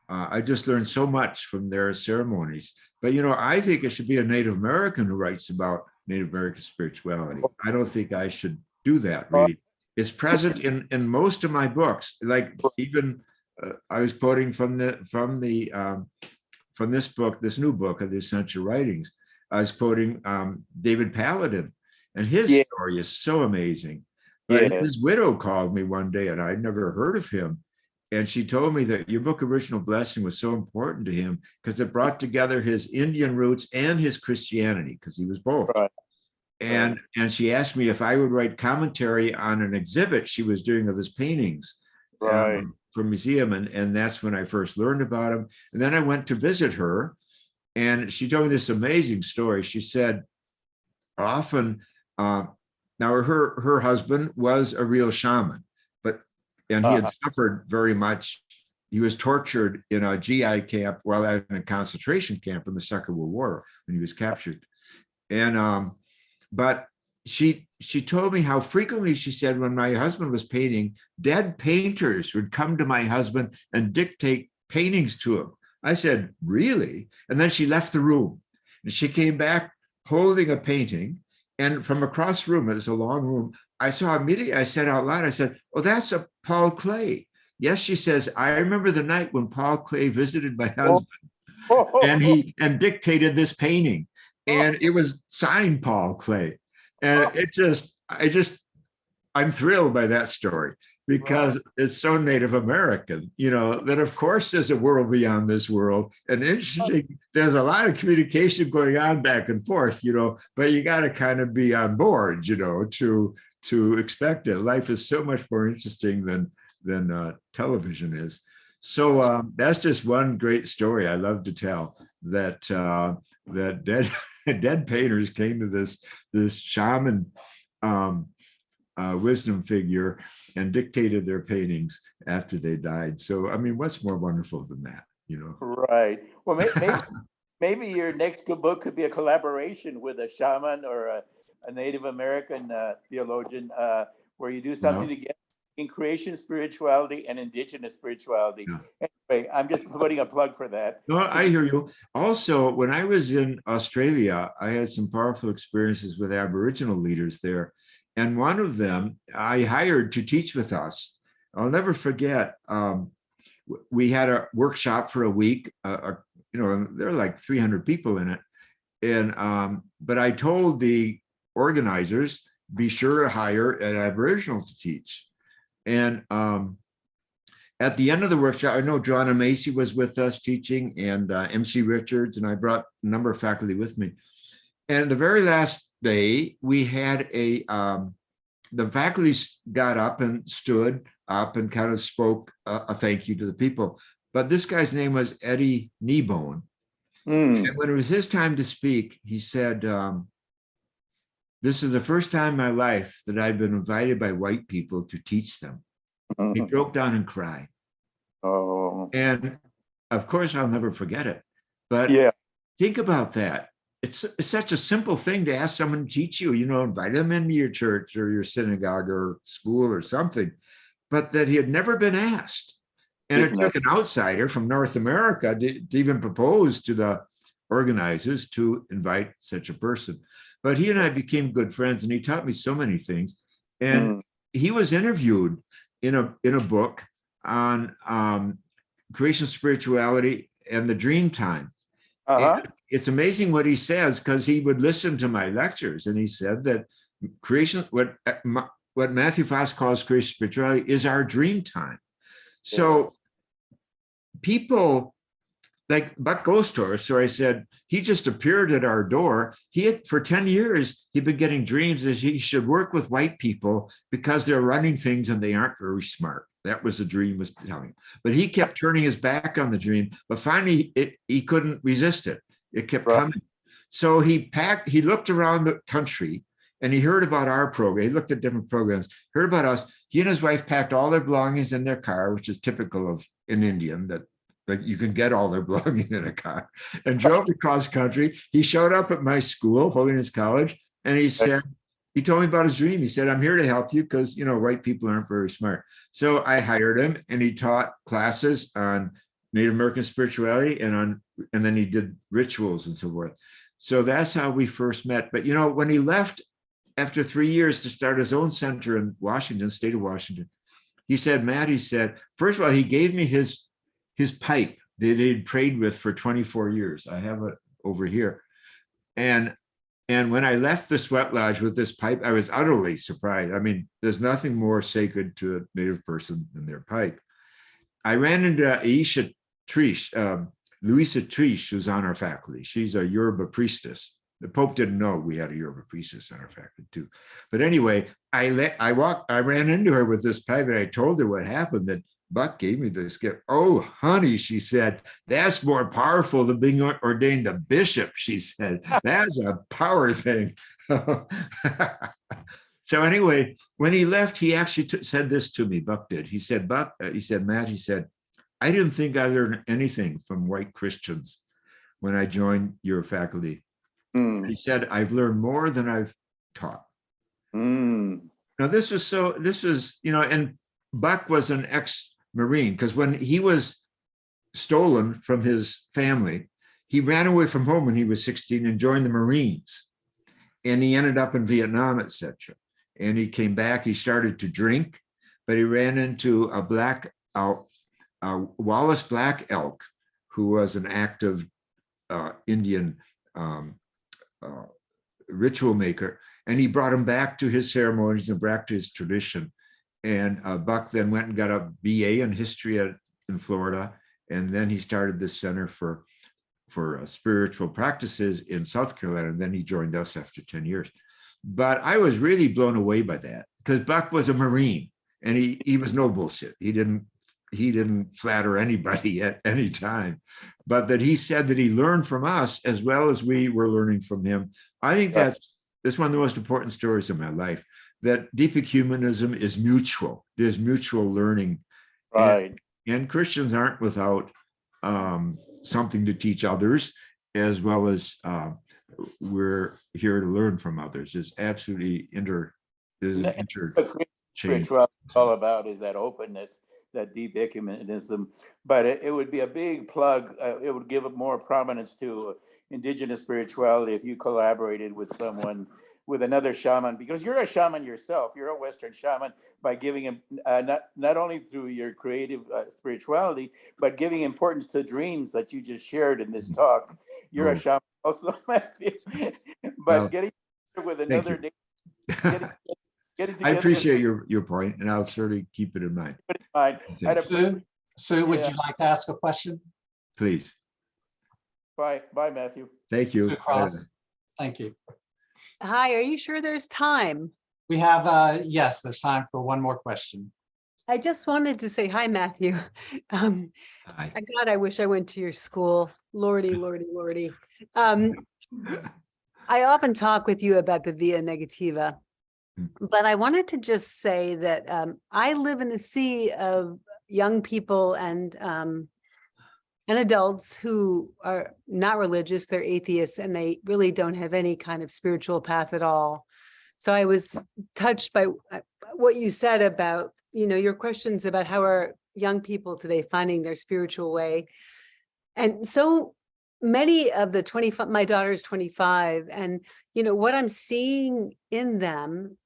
I just learned so much from their ceremonies. But, you know, I think it should be a Native American who writes about Native American spirituality. I don't think I should do that, really. It's present in most of my books. Like even I was quoting from this book, this new book of the Essential Writings. I was quoting David Paladin, and his story is so amazing. But his widow called me one day, and I'd never heard of him. And she told me that your book, Original Blessing, was so important to him because it brought together his Indian roots and his Christianity, because he was both. Right. And she asked me if I would write commentary on an exhibit she was doing of his paintings for a museum. And that's when I first learned about him. And then I went to visit her, and she told me this amazing story. She said, often, now her husband was a real shaman, and he had suffered very much. He was tortured in a GI camp while in a concentration camp in the Second World War when he was captured. And but she told me how frequently, she said, when my husband was painting, dead painters would come to my husband and dictate paintings to him. I said, really? And then she left the room, and she came back holding a painting. And from across the room, it was a long room, I saw immediately, I said out loud, I said, oh, that's a Paul Klee. Yes, she says, I remember the night when Paul Klee visited my husband and dictated this painting. And it was signed Paul Klee. And I'm thrilled by that story, because it's so Native American, you know, that of course there's a world beyond this world. And interesting, there's a lot of communication going on back and forth, you know, but you got to kind of be on board, you know, to expect it. Life is so much more interesting than television is. So that's just one great story I love to tell, that dead painters came to this shaman wisdom figure and dictated their paintings after they died. So, I mean, what's more wonderful than that, you know? Right. Well, maybe your next good book could be a collaboration with a shaman or a Native American theologian, where you do something together in creation spirituality and indigenous spirituality. Yeah. Anyway, I'm just putting a plug for that. No, I hear you. Also, when I was in Australia, I had some powerful experiences with Aboriginal leaders there. And one of them I hired to teach with us. I'll never forget, we had a workshop for a week, you know, there are like 300 people in it. And, but I told the organizers, be sure to hire an Aboriginal to teach. And at the end of the workshop, I know Joanna Macy was with us teaching, and MC Richards, and I brought a number of faculty with me. And the very last day, we had the faculty got up and stood up and kind of spoke a thank you to the people. But this guy's name was Eddie Kneebone. And when it was his time to speak, he said, this is the first time in my life that I've been invited by white people to teach them. He broke down and cried. Oh. And of course, I'll never forget it. But think about that. It's such a simple thing to ask someone to teach you, you know, invite them into your church or your synagogue or school or something, but that he had never been asked. And it took an outsider from North America to even propose to the organizers to invite such a person. But he and I became good friends, and he taught me so many things. And he was interviewed in a book on creation spirituality and the dream time. It's amazing what he says, because he would listen to my lectures, and he said that creation, what Matthew Foss calls creation spirituality, is our dream time. So Yes. people like Buck Gostor, so I said, he just appeared at our door. He had, for 10 years, he'd been getting dreams that he should work with white people because they're running things and they aren't very smart. That was the dream was telling. But he kept turning his back on the dream, but finally he couldn't resist it. It kept Right. coming. So he looked around the country and he heard about our program. He looked at different programs, heard about us. He and his wife packed all their belongings in their car, which is typical of an Indian, that you can get all their belongings in a car, and drove across country. He showed up at my school, Holiness College, and he said, he told me about his dream. He said, I'm here to help you because, white people aren't very smart. So I hired him and he taught classes on Native American spirituality and then he did rituals and so forth. So that's how we first met. But, when he left after 3 years to start his own center in Washington, state of Washington, he said, Matt, he said, first of all, he gave me his pipe that he'd prayed with for 24 years. I have it over here. And when I left the sweat lodge with this pipe, I was utterly surprised. I mean, there's nothing more sacred to a Native person than their pipe. I ran into Aisha Trish, Louisa Trish, who's on our faculty. She's a Yoruba priestess. The Pope didn't know we had a Yoruba priestess on our faculty too. But anyway, I ran into her with this pipe and I told her what happened, that Buck gave me this gift. Oh, honey, she said, that's more powerful than being ordained a bishop. She said, that's a power thing. So anyway, when he left, he actually said this to me, Buck did. He said, Matt, he said, I didn't think I learned anything from white Christians when I joined your faculty. He said, I've learned more than I've taught. Now, this was, and Buck was an ex-Marine, because when he was stolen from his family, he ran away from home when he was 16 and joined the Marines. And he ended up in Vietnam, etc. And he came back, he started to drink, but he ran into a Wallace Black Elk, who was an active Indian ritual maker, and he brought him back to his ceremonies and back to his tradition. And Buck then went and got a BA in history in Florida, and then he started this center for spiritual practices in South Carolina, and then he joined us after 10 years. But I was really blown away by that, because Buck was a Marine, and he was no bullshit. He didn't flatter anybody at any time, but that he said that he learned from us as well as we were learning from him. I think that's one of the most important stories of my life, that deep ecumenism is mutual. There's mutual learning. Right. And Christians aren't without something to teach others, as well as we're here to learn from others. It's absolutely Spirituality is all about is that openness, that deep ecumenism. But it would be a big plug. It would give more prominence to indigenous spirituality if you collaborated with someone, with another shaman, because you're a shaman yourself. You're a Western shaman, by giving him not only through your creative spirituality, but giving importance to dreams that you just shared in this talk. You're a shaman also, Matthew. But getting with another day. I appreciate your point, and I'll certainly keep it in mind. Sue, would you like to ask a question? Please. Bye, Matthew. Thank you. Thank you. Hi, are you sure there's time? We have, yes, there's time for one more question. I just wanted to say hi, Matthew. Hi. God, I wish I went to your school. Lordy, Lordy, Lordy. I often talk with you about the Via Negativa, but I wanted to just say that I live in a sea of young people and adults who are not religious, they're atheists, and they really don't have any kind of spiritual path at all. So I was touched by what you said about, your questions about how are young people today finding their spiritual way. And so many of the 25, my daughter's 25, and, what I'm seeing in them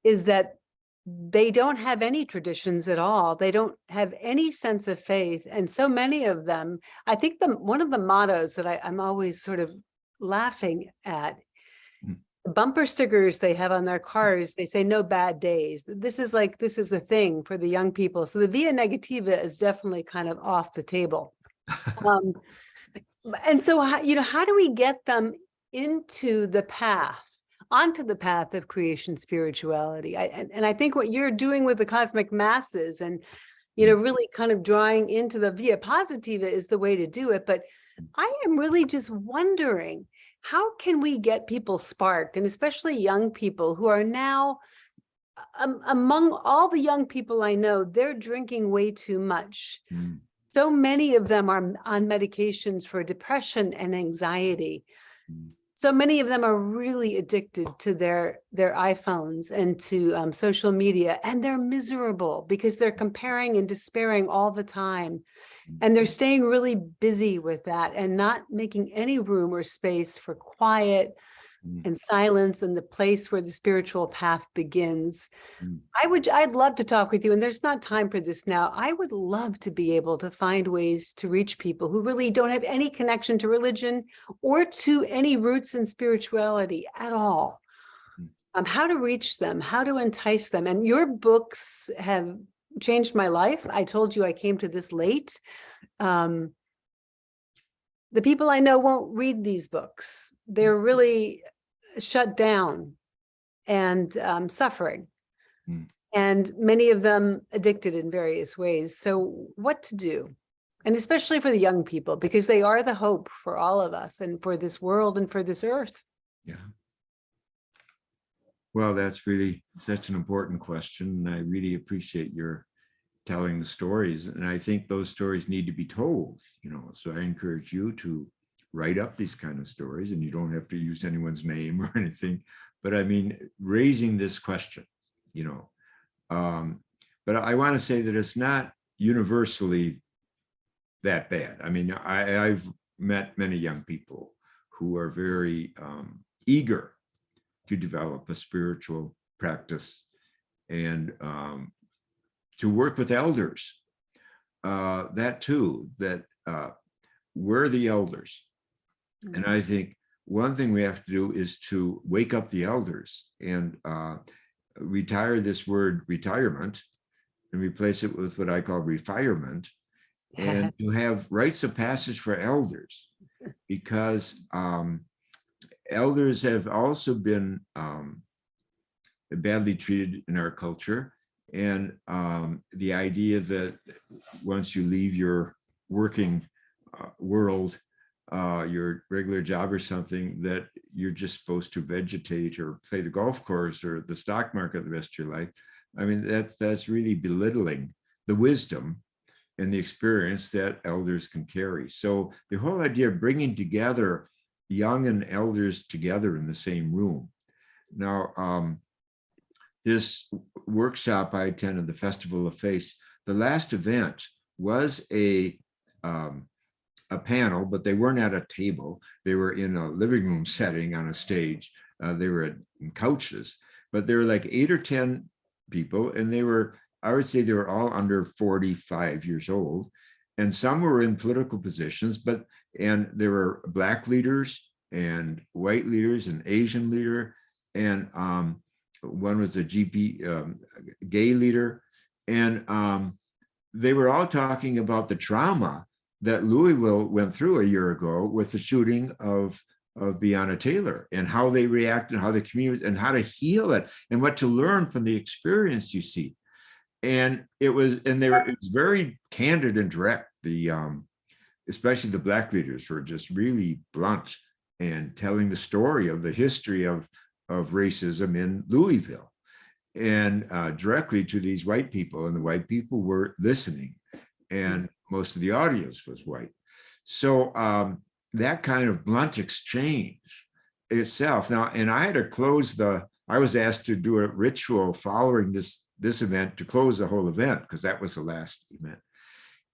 is that they don't have any traditions at all. They don't have any sense of faith. And so many of them, I think one of the mottos that I'm always sort of laughing at The bumper stickers they have on their cars, they say no bad days. This is a thing for the young people. So the via negativa is definitely kind of off the table. Um, and so, how do we get them into the path, onto the path of creation spirituality? And I think what you're doing with the cosmic masses and, really kind of drawing into the via positiva is the way to do it. But I am really just wondering, how can we get people sparked, and especially young people who are now, among all the young people I know, they're drinking way too much. Mm. So many of them are on medications for depression and anxiety. Mm. So many of them are really addicted to their iPhones and to social media, and they're miserable because they're comparing and despairing all the time. And they're staying really busy with that and not making any room or space for quiet and silence and the place where the spiritual path begins. I'd love to talk with you, and there's not time for this now. I would love to be able to find ways to reach people who really don't have any connection to religion or to any roots in spirituality at all. How to reach them, how to entice them. And your books have changed my life. I told you I came to this late. The people I know won't read these books. They're really shut down and suffering. And many of them addicted in various ways. So what to do? And especially for the young people, because they are the hope for all of us and for this world and for this earth. Yeah. Well, that's really such an important question. And I really appreciate your telling the stories. And I think those stories need to be told, so I encourage you to write up these kind of stories, and you don't have to use anyone's name or anything, but I mean, raising this question, but I want to say that it's not universally that bad. I mean, I've met many young people who are very eager to develop a spiritual practice and to work with elders. That too, that we're the elders. And I think one thing we have to do is to wake up the elders and retire this word retirement and replace it with what I call refirement, and to have rites of passage for elders, because elders have also been badly treated in our culture. And the idea that once you leave your working world, your regular job or something, that you're just supposed to vegetate or play the golf course or the stock market the rest of your life. I mean, that's really belittling the wisdom and the experience that elders can carry. So the whole idea of bringing together young and elders together in the same room. Now, this workshop I attended, the Festival of Faith, the last event was a panel, but they weren't at a table. They were in a living room setting on a stage. They were in couches, but there were like 8 or 10 people, and I would say they were all under 45 years old. And some were in political positions, and there were Black leaders and white leaders and Asian leader. And one was a gay leader. And they were all talking about the trauma that Louisville went through a year ago with the shooting of Breonna Taylor, and how they reacted, how the community, and how to heal it, and what to learn from the experience you see. And it was very candid and direct. Especially the Black leaders were just really blunt and telling the story of the history of racism in Louisville, and directly to these white people, and the white people were listening, and most of the audience was white. So that kind of blunt exchange itself. Now, and I had to close I was asked to do a ritual following this event to close the whole event, because that was the last event.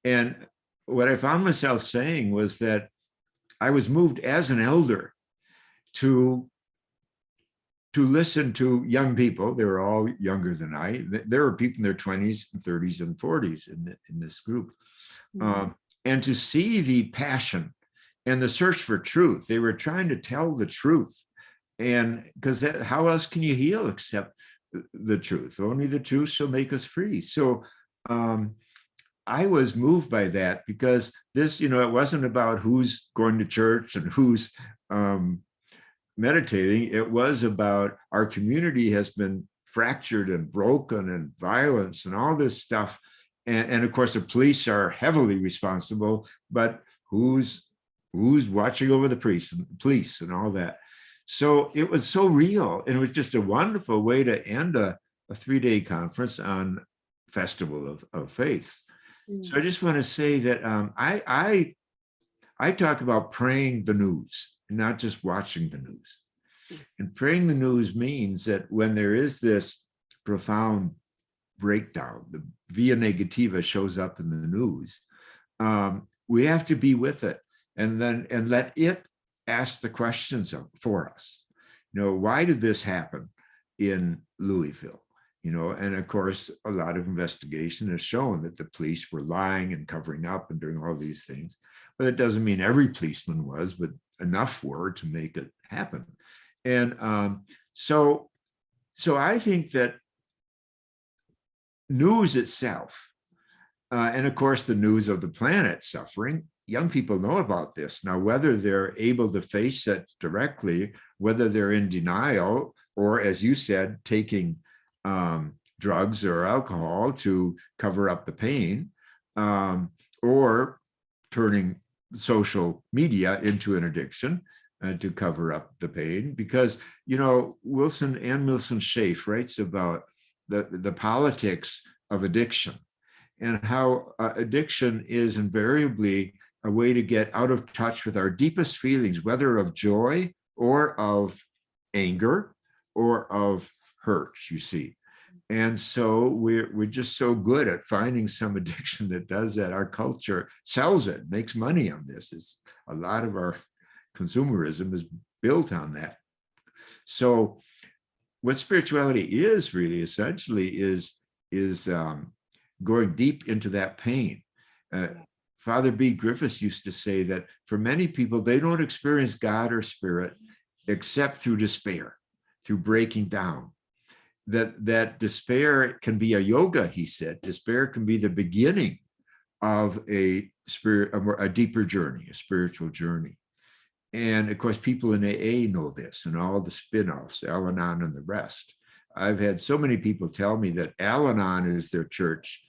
And what I found myself saying was that I was moved as an elder to listen to young people. They were all younger than I. There were people in their 20s and 30s and 40s in this group. And to see the passion and the search for truth. They were trying to tell the truth And because how else can you heal except the truth? Only the truth shall make us free. So I was moved by that, because this, it wasn't about who's going to church and who's meditating. It was about our community has been fractured and broken, and violence and all this stuff. And of course, the police are heavily responsible, but who's watching over the police and all that? So it was so real, and it was just a wonderful way to end a 3-day conference on Festival of Faith. So I just want to say that I talk about praying the news, not just watching the news. And praying the news means that when there is this profound breakdown, the via negativa shows up in the news, we have to be with it, and let it ask the questions for us. Why did this happen in Louisville? And of course, a lot of investigation has shown that the police were lying and covering up and doing all these things. But it doesn't mean every policeman was, but enough were to make it happen. And so I think that news itself, and of course, the news of the planet suffering, young people know about this. Now, whether they're able to face it directly, whether they're in denial, or as you said, taking drugs or alcohol to cover up the pain, or turning social media into an addiction to cover up the pain. Because, Wilson Schaef writes about the politics of addiction, and how addiction is invariably a way to get out of touch with our deepest feelings, whether of joy or of anger or of hurt, you see. And so we're just so good at finding some addiction that does that. Our culture sells it, makes money on this. It's a lot of our consumerism is built on that. So what spirituality is really essentially is going deep into that pain. Father B. Griffiths used to say that for many people, they don't experience God or spirit except through despair, through breaking down. That despair can be a yoga, he said. Despair can be the beginning of a deeper journey, a spiritual journey. And of course, people in AA know this, and all the spin-offs, Al-Anon and the rest. I've had so many people tell me that Al-Anon is their church,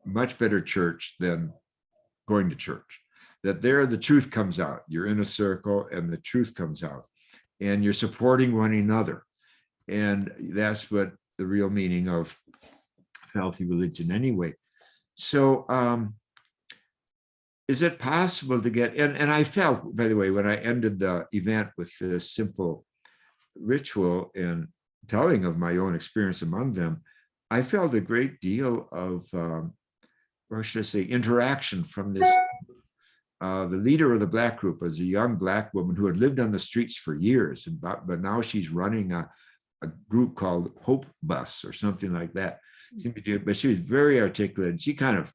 much better church than going to church. That there the truth comes out. You're in a circle and the truth comes out, and you're supporting one another. And that's what the real meaning of healthy religion anyway. So is it possible to get, and I felt, by the way, when I ended the event with this simple ritual and telling of my own experience among them, I felt a great deal of, or should I say, interaction from this. The leader of the Black group was a young Black woman who had lived on the streets for years, but now she's running a group called Hope Bus or something like that. But she was very articulate, and she kind of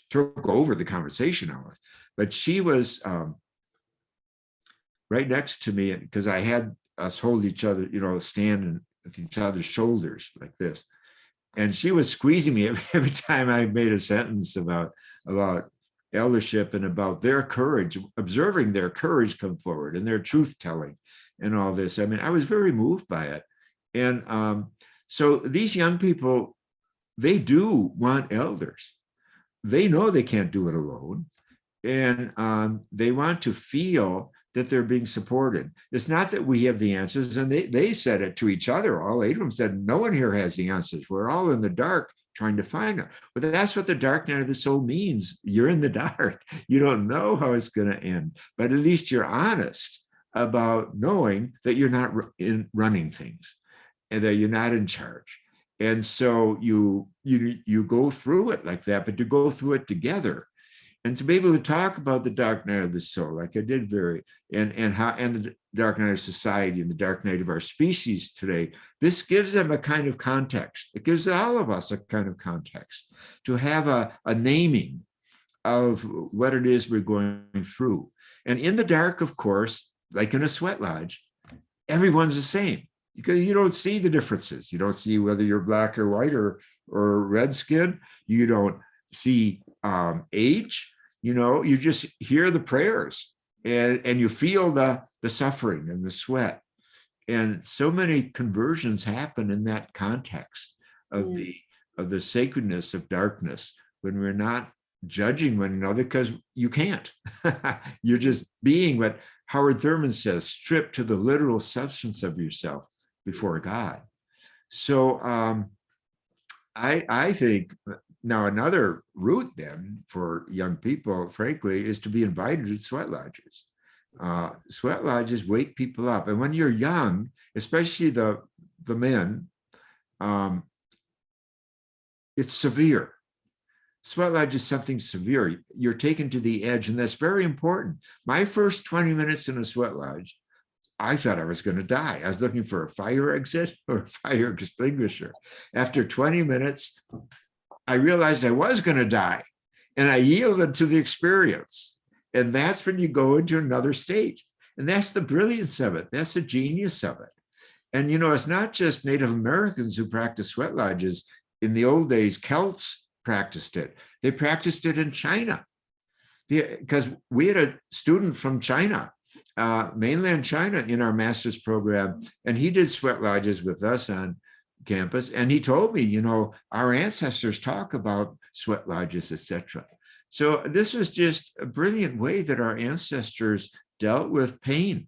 took over the conversation on us. But she was right next to me, because I had us hold each other, stand with each other's shoulders like this. And she was squeezing me every time I made a sentence about eldership and about their courage, observing their courage come forward and their truth telling and all this. I mean, I was very moved by it. And so these young people, they do want elders. They know they can't do it alone. And they want to feel that they're being supported. It's not that we have the answers. And they said it to each other. All 8 of them said, no one here has the answers. We're all in the dark trying to find them. But that's what the dark night of the soul means. You're in the dark. You don't know how it's going to end. But at least you're honest about knowing that you're not running things and that you're not in charge. And so you go through it like that, but to go through it together. And to be able to talk about the dark night of the soul, like I did and the dark night of society and the dark night of our species today, this gives them a kind of context. It gives all of us a kind of context to have a naming of what it is we're going through. And in the dark, of course, like in a sweat lodge, everyone's the same because you don't see the differences. You don't see whether you're black or white or red skin. You don't see age. You just hear the prayers and you feel the suffering and the sweat. And so many conversions happen in that context of the sacredness of darkness when we're not judging one another because you can't. You're just being what Howard Thurman says, stripped to the literal substance of yourself before God. So I think now another route then for young people, frankly, is to be invited to sweat lodges. Sweat lodges wake people up. And when you're young, especially the men, it's severe. Sweat lodge is something severe. You're taken to the edge, and that's very important. My first 20 minutes in a sweat lodge, I thought I was going to die. I was looking for a fire exit or a fire extinguisher. After 20 minutes, I realized I was going to die, and I yielded to the experience. And that's when you go into another state. And that's the brilliance of it. That's the genius of it. And, it's not just Native Americans who practice sweat lodges. In the old days, Celts practiced it. They practiced it in China because we had a student from China, mainland China, in our master's program, and he did sweat lodges with us on campus. And he told me, our ancestors talk about sweat lodges, etc. So this was just a brilliant way that our ancestors dealt with pain,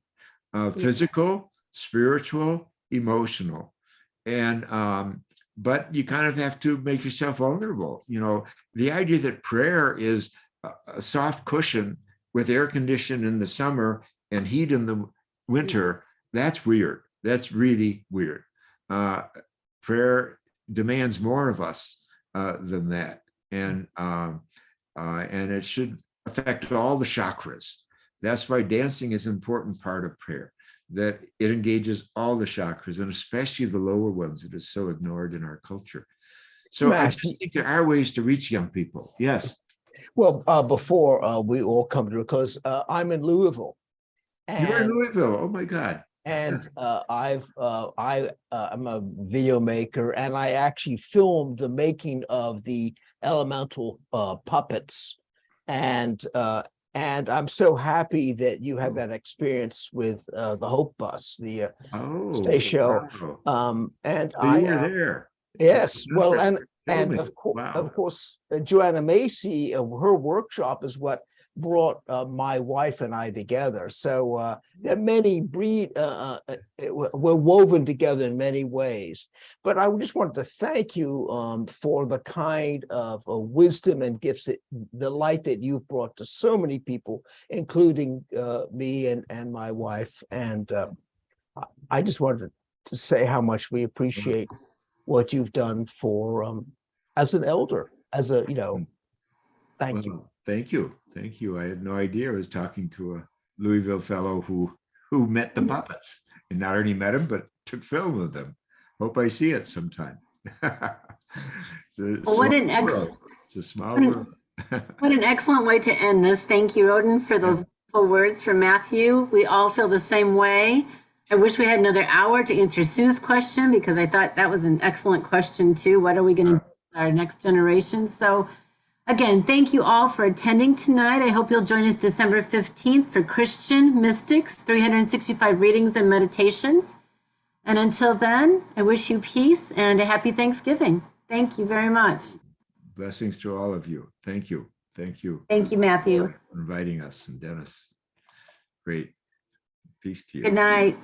physical, spiritual, emotional. And but you kind of have to make yourself vulnerable. The idea that prayer is a soft cushion with air conditioning in the summer and heat in the winter, that's weird. That's really weird. Prayer demands more of us than that. And it should affect all the chakras. That's why dancing is an important part of prayer, that it engages all the chakras, and especially the lower ones that is so ignored in our culture. So I just think there are ways to reach young people. Yes. Well, before we all come to, because I'm in Louisville. You're in Louisville. Oh my God. And I'm a video maker, and I actually filmed the making of the elemental puppets. And I'm so happy that you have that experience with the Hope Bus, the stage show. Wow. And So you were there. Yes, well, and me. of course, Joanna Macy, her workshop is what brought my wife and I together. So there are many we're woven together in many ways. But I just wanted to thank you for the kind of wisdom and gifts, the light that you've brought to so many people, including me and my wife. And I just wanted to say how much we appreciate what you've done for as an elder, thank you. Thank you. Thank you. I had no idea I was talking to a Louisville fellow who met the puppets, and not only met him, but took film of them. Hope I see it sometime. It's a small world. What an excellent way to end this. Thank you, Odin, for those beautiful words from Matthew. We all feel the same way. I wish we had another hour to answer Sue's question, because I thought that was an excellent question too. What are we going to do with our next generation? So again, thank you all for attending tonight. I hope you'll join us December 15th for Christian Mystics, 365 readings and meditations. And until then, I wish you peace and a happy Thanksgiving. Thank you very much. Blessings to all of you. Thank you. Thank you. Thank you, Matthew. For inviting us, and Dennis. Great. Peace to you. Good night.